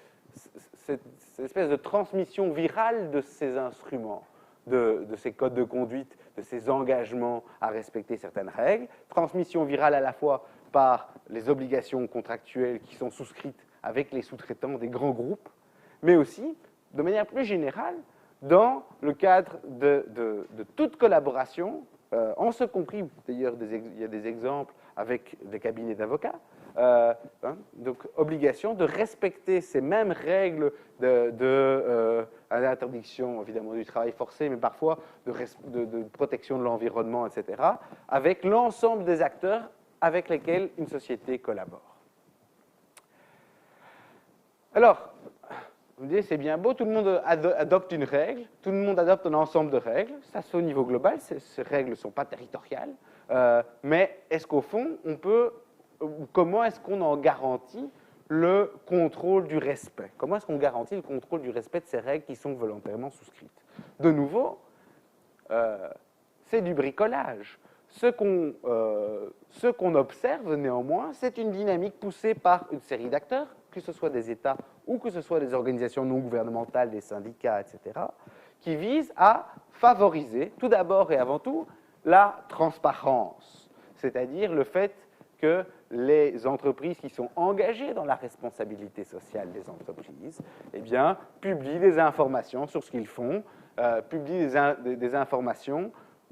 espèce de transmission virale de ces instruments, de ces codes de conduite, de ces engagements à respecter certaines règles, transmission virale à la fois par les obligations contractuelles qui sont souscrites avec les sous-traitants des grands groupes, mais aussi, de manière plus générale, dans le cadre de toute collaboration, en ce compris, d'ailleurs, il y a des exemples avec des cabinets d'avocats, donc obligation de respecter ces mêmes règles à l'interdiction, évidemment, du travail forcé, mais parfois de protection de l'environnement, etc., avec l'ensemble des acteurs avec lesquels une société collabore. Alors, vous me dites, c'est bien beau, tout le monde adopte une règle, tout le monde adopte un ensemble de règles, ça se fait au niveau global, ces règles ne sont pas territoriales, mais est-ce qu'au fond, comment est-ce qu'on en garantit le contrôle du respect? Comment est-ce qu'on garantit le contrôle du respect de ces règles qui sont volontairement souscrites? De nouveau, c'est du bricolage. Ce qu'on observe néanmoins, c'est une dynamique poussée par une série d'acteurs, que ce soit des États ou que ce soit des organisations non gouvernementales, des syndicats, etc., qui visent à favoriser, tout d'abord et avant tout, la transparence, c'est-à-dire le fait que les entreprises qui sont engagées dans la responsabilité sociale des entreprises, eh bien, publient des informations sur ce qu'ils font, publient des informations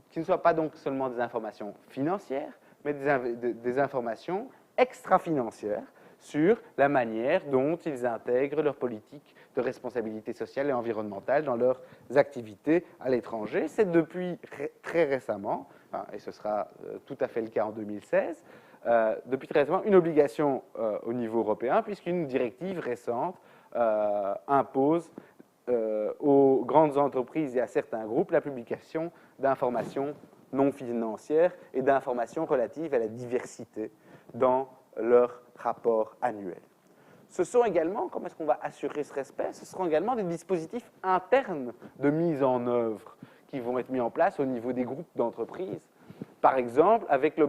qui ne soient pas donc seulement des informations financières, mais des informations extra-financières sur la manière dont ils intègrent leur politique de responsabilité sociale et environnementale dans leurs activités à l'étranger. C'est depuis très récemment, et ce sera tout à fait le cas en 2016, depuis très récemment une obligation au niveau européen, puisqu'une directive récente impose aux grandes entreprises et à certains groupes la publication d'informations non financières et d'informations relatives à la diversité dans leur rapport annuel. Ce sont également, comment est-ce qu'on va assurer ce respect? Ce seront également des dispositifs internes de mise en œuvre qui vont être mis en place au niveau des groupes d'entreprises. Par exemple, avec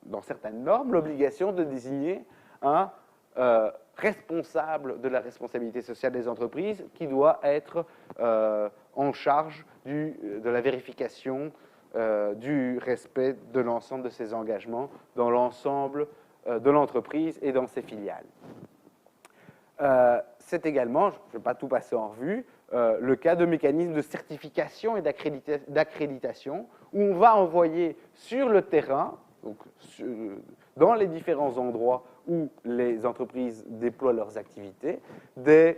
dans certaines normes, l'obligation de désigner un responsable de la responsabilité sociale des entreprises qui doit être en charge de la vérification du respect de l'ensemble de ses engagements dans l'ensemble de l'entreprise et dans ses filiales. C'est également, je ne vais pas tout passer en revue, le cas de mécanismes de certification et d'accréditation où on va envoyer sur le terrain, donc dans les différents endroits où les entreprises déploient leurs activités, des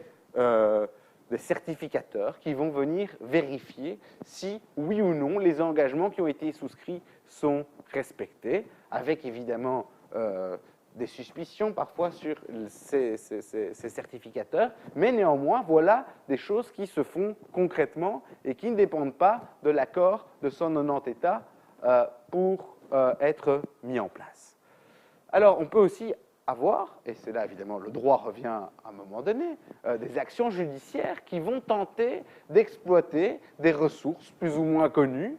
certificateurs qui vont venir vérifier si, oui ou non, les engagements qui ont été souscrits sont respectés, avec évidemment des suspicions parfois sur ces certificateurs, mais néanmoins, voilà des choses qui se font concrètement et qui ne dépendent pas de l'accord de 190 États pour être mis en place. Alors, on peut aussi avoir, et c'est là évidemment le droit revient à un moment donné, des actions judiciaires qui vont tenter d'exploiter des ressources plus ou moins connues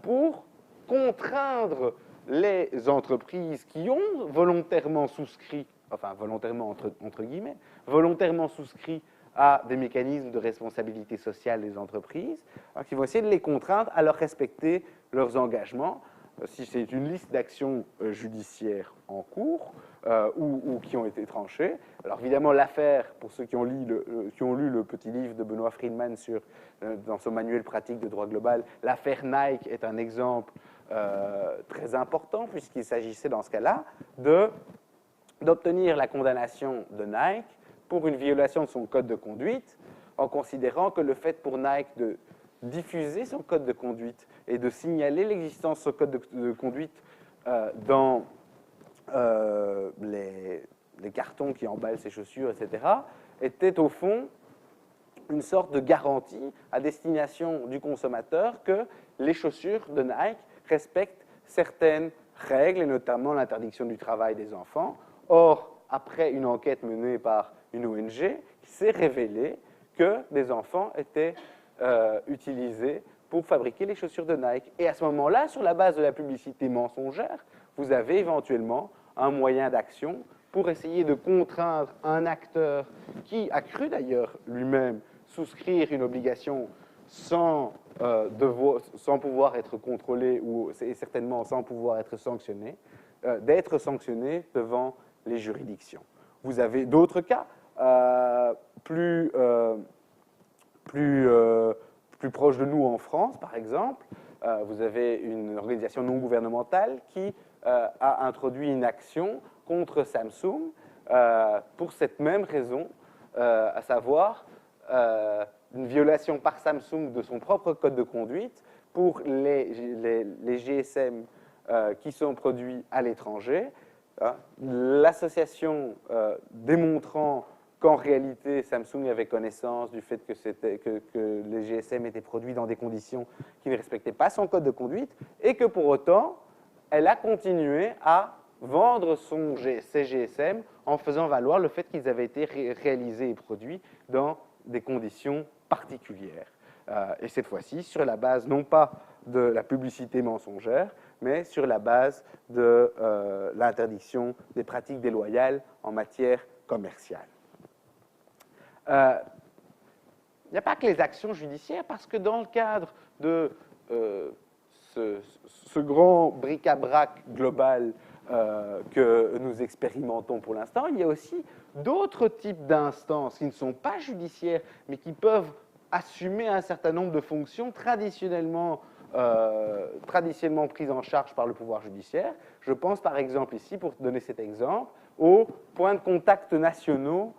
pour contraindre les entreprises qui ont volontairement souscrit enfin volontairement entre guillemets, volontairement souscrits à des mécanismes de responsabilité sociale des entreprises, alors qui vont essayer de les contraindre à leur respecter leurs engagements. Si c'est une liste d'actions judiciaires en cours ou qui ont été tranchées. Alors évidemment, l'affaire, pour ceux qui ont lu le petit livre de Benoît Friedman dans son manuel pratique de droit global, l'affaire Nike est un exemple très important, puisqu'il s'agissait dans ce cas-là d'obtenir la condamnation de Nike pour une violation de son code de conduite, en considérant que le fait pour Nike de diffuser son code de conduite et de signaler l'existence de ce code de conduite dans les cartons qui emballent ses chaussures, etc., était au fond une sorte de garantie à destination du consommateur que les chaussures de Nike respectent certaines règles, et notamment l'interdiction du travail des enfants. Or, après une enquête menée par une ONG, il s'est révélé que des enfants étaient utilisés pour fabriquer les chaussures de Nike. Et à ce moment-là, sur la base de la publicité mensongère, vous avez éventuellement un moyen d'action pour essayer de contraindre un acteur qui a cru d'ailleurs lui-même souscrire une obligation sans pouvoir être contrôlé et certainement sans pouvoir être sanctionné, d'être sanctionné devant les juridictions. Vous avez d'autres cas plus proches de nous en France, par exemple. Vous avez une organisation non gouvernementale qui a introduit une action contre Samsung pour cette même raison, à savoir une violation par Samsung de son propre code de conduite pour les GSM qui sont produits à l'étranger. L'association démontrant qu'en réalité Samsung avait connaissance du fait que les GSM étaient produits dans des conditions qui ne respectaient pas son code de conduite et que pour autant, elle a continué à vendre ses GSM en faisant valoir le fait qu'ils avaient été réalisés et produits dans des conditions particulières. Et cette fois-ci, sur la base non pas de la publicité mensongère, mais sur la base de l'interdiction des pratiques déloyales en matière commerciale. Il n'y a pas que les actions judiciaires, parce que dans le cadre de ce grand bric-à-brac global que nous expérimentons pour l'instant, il y a aussi d'autres types d'instances qui ne sont pas judiciaires, mais qui peuvent assumer un certain nombre de fonctions traditionnellement prises en charge par le pouvoir judiciaire. Je pense par exemple ici, pour donner cet exemple, aux points de contact nationaux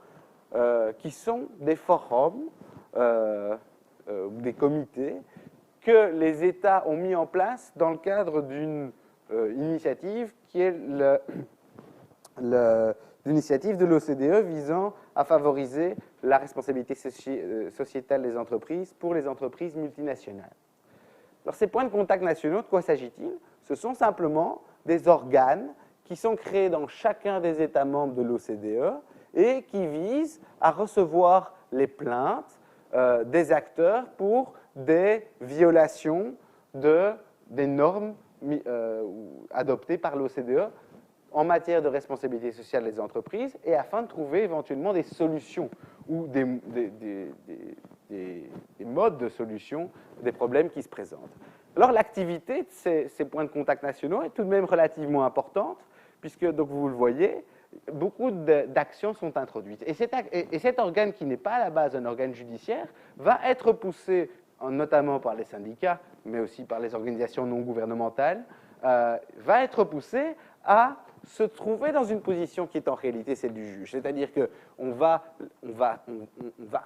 qui sont des forums ou des comités que les États ont mis en place dans le cadre d'une initiative qui est l'initiative de l'OCDE visant à favoriser la responsabilité sociétale des entreprises pour les entreprises multinationales. Alors, ces points de contact nationaux, de quoi s'agit-il? Ce sont simplement des organes qui sont créés dans chacun des États membres de l'OCDE et qui visent à recevoir les plaintes des acteurs pour des violations des normes adoptées par l'OCDE en matière de responsabilité sociale des entreprises et afin de trouver éventuellement des solutions ou des modes de solution des problèmes qui se présentent. Alors l'activité de ces points de contact nationaux est tout de même relativement importante puisque, donc vous le voyez, beaucoup d'actions sont introduites. Et cet organe qui n'est pas à la base un organe judiciaire va être poussé notamment par les syndicats, mais aussi par les organisations non gouvernementales, va être poussé à se trouver dans une position qui est en réalité celle du juge. C'est-à-dire qu'on va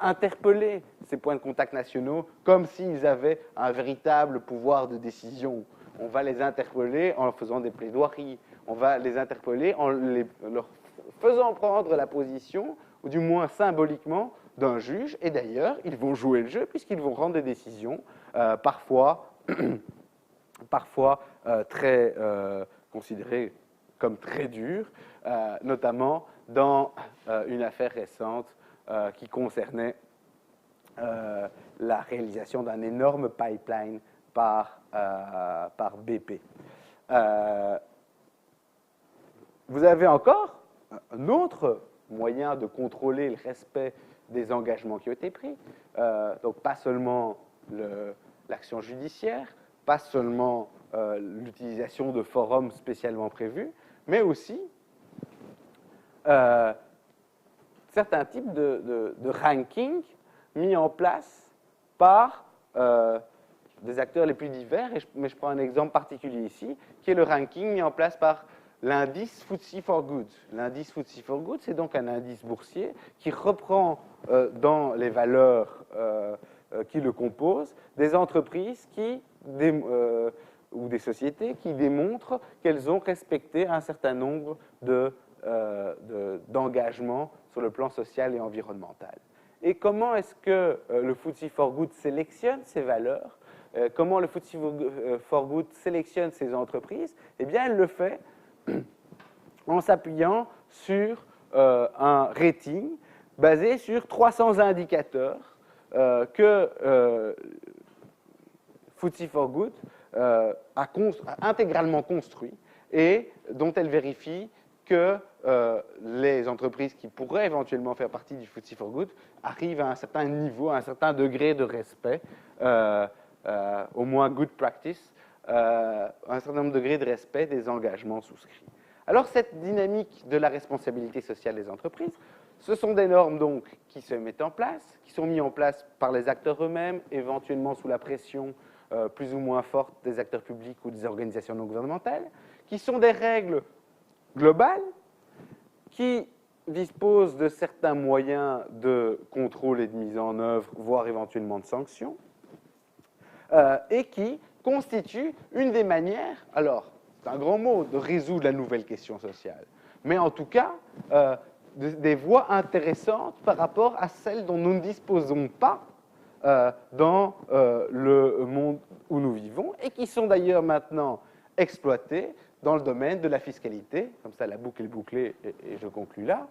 interpeller ces points de contact nationaux comme s'ils avaient un véritable pouvoir de décision. On va les interpeller en faisant des plaidoiries. On va les interpeller en leur faisant prendre la position, ou du moins symboliquement, d'un juge. Et d'ailleurs, ils vont jouer le jeu puisqu'ils vont rendre des décisions parfois très considérées comme très dures, notamment dans une affaire récente qui concernait la réalisation d'un énorme pipeline par BP. Vous avez encore un autre moyen de contrôler le respect des engagements qui ont été pris. Donc pas seulement l'action judiciaire, pas seulement l'utilisation de forums spécialement prévus, mais aussi certains types de ranking mis en place par des acteurs les plus divers, mais je prends un exemple particulier ici, qui est le ranking mis en place par l'indice FTSE for Good. L'indice FTSE for Good, c'est donc un indice boursier qui reprend dans les valeurs qui le composent des entreprises ou des sociétés qui démontrent qu'elles ont respecté un certain nombre d'engagements sur le plan social et environnemental. Et comment est-ce que le FTSE for Good sélectionne ces valeurs? Comment le FTSE for Good sélectionne ces entreprises? Eh bien, elle le fait en s'appuyant sur un rating basé sur 300 indicateurs que FTSE for Good a intégralement construit et dont elle vérifie que les entreprises qui pourraient éventuellement faire partie du FTSE for Good arrivent à un certain niveau, à un certain degré de respect, au moins good practice, un certain nombre de degrés de respect des engagements souscrits. Alors cette dynamique de la responsabilité sociale des entreprises, ce sont des normes donc qui se mettent en place, qui sont mises en place par les acteurs eux-mêmes, éventuellement sous la pression plus ou moins forte des acteurs publics ou des organisations non gouvernementales, qui sont des règles globales, qui disposent de certains moyens de contrôle et de mise en œuvre, voire éventuellement de sanctions, et qui constituent une des manières, alors c'est un grand mot, de résoudre la nouvelle question sociale, mais en tout cas des voies intéressantes par rapport à celles dont nous ne disposons pas dans le monde où nous vivons et qui sont d'ailleurs maintenant exploitées dans le domaine de la fiscalité. Comme ça, la boucle est bouclée et je conclus là.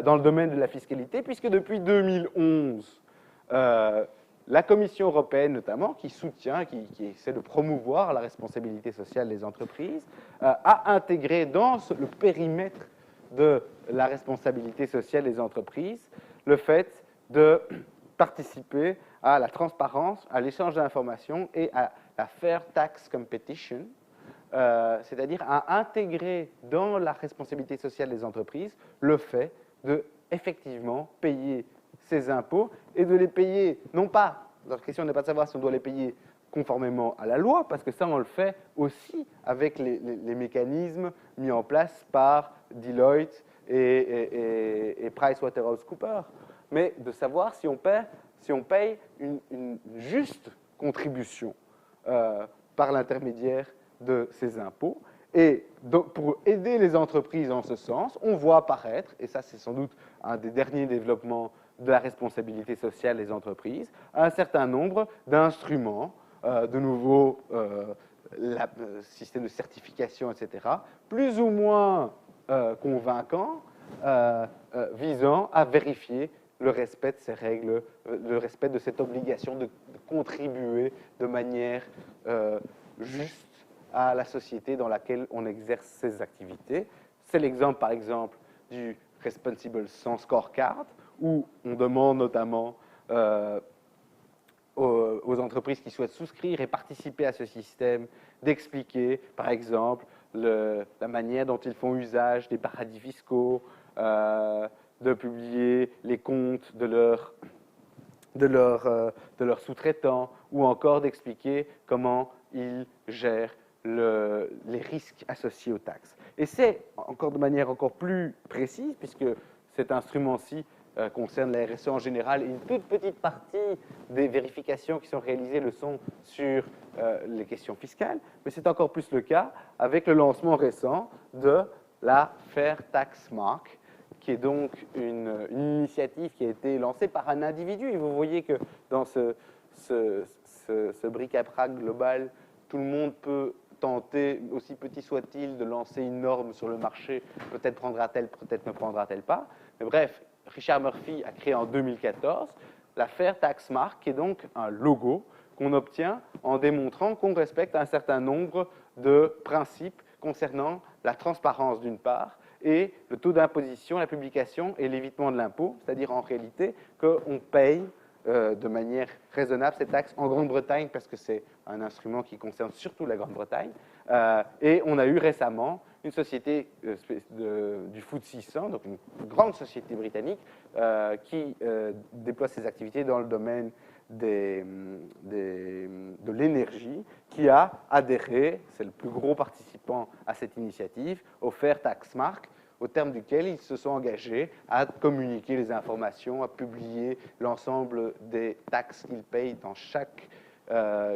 Dans le domaine de la fiscalité, puisque depuis 2011, la Commission européenne notamment, qui soutient, qui essaie de promouvoir la responsabilité sociale des entreprises, a intégré dans le périmètre de la responsabilité sociale des entreprises le fait de participer à la transparence, à l'échange d'informations et à la fair tax competition, c'est-à-dire à intégrer dans la responsabilité sociale des entreprises le fait de effectivement payer ses impôts et de les payer, non pas, la question n'est pas de savoir si on doit les payer conformément à la loi, parce que ça on le fait aussi avec les mécanismes mis en place par Deloitte et PricewaterhouseCoopers, mais de savoir si on paye une juste contribution par l'intermédiaire de ces impôts. Et donc, pour aider les entreprises en ce sens, on voit apparaître, et ça c'est sans doute un des derniers développements de la responsabilité sociale des entreprises, un certain nombre d'instruments, de nouveau système de certification, etc., plus ou moins convaincants, visant à vérifier le respect de ces règles, le respect de cette obligation de contribuer de manière juste à la société dans laquelle on exerce ses activités. C'est l'exemple, par exemple, du Responsible Sans Scorecard, où on demande notamment aux entreprises qui souhaitent souscrire et participer à ce système d'expliquer, par exemple, la manière dont ils font usage des paradis fiscaux, de publier les comptes de leurs sous-traitants, ou encore d'expliquer comment ils gèrent les risques associés aux taxes. Et c'est encore de manière encore plus précise, puisque cet instrument-ci concerne la RSE en général, et une toute petite partie des vérifications qui sont réalisées le sont sur les questions fiscales, mais c'est encore plus le cas avec le lancement récent de la Fair Tax Mark, qui est donc une initiative qui a été lancée par un individu. Et vous voyez que dans ce bric-à-brac global, tout le monde peut tenter, aussi petit soit-il, de lancer une norme sur le marché. Peut-être prendra-t-elle, peut-être ne prendra-t-elle pas. Mais bref, Richard Murphy a créé en 2014 la Fair Tax Mark, qui est donc un logo qu'on obtient en démontrant qu'on respecte un certain nombre de principes concernant la transparence d'une part et le taux d'imposition, la publication et l'évitement de l'impôt, c'est-à-dire en réalité qu'on paye de manière raisonnable ces taxes en Grande-Bretagne, parce que c'est un instrument qui concerne surtout la Grande-Bretagne. Et on a eu récemment une société du FTSE 100, donc une grande société britannique, qui déploie ses activités dans le domaine de l'énergie, qui a adhéré, c'est le plus gros participant à cette initiative, au Fair Tax Mark, au terme duquel ils se sont engagés à communiquer les informations, à publier l'ensemble des taxes qu'ils payent dans chaque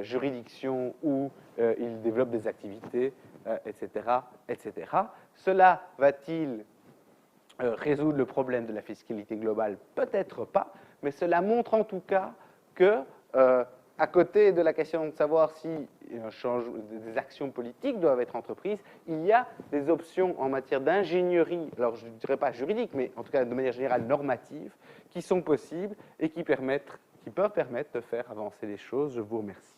juridiction où ils développent des activités, etc., etc. Cela va-t-il résoudre le problème de la fiscalité globale? Peut-être pas, mais cela montre en tout cas que, à côté de la question de savoir si des actions politiques doivent être entreprises, il y a des options en matière d'ingénierie, alors je ne dirais pas juridique, mais en tout cas de manière générale normative, qui sont possibles et qui peuvent permettre de faire avancer les choses. Je vous remercie.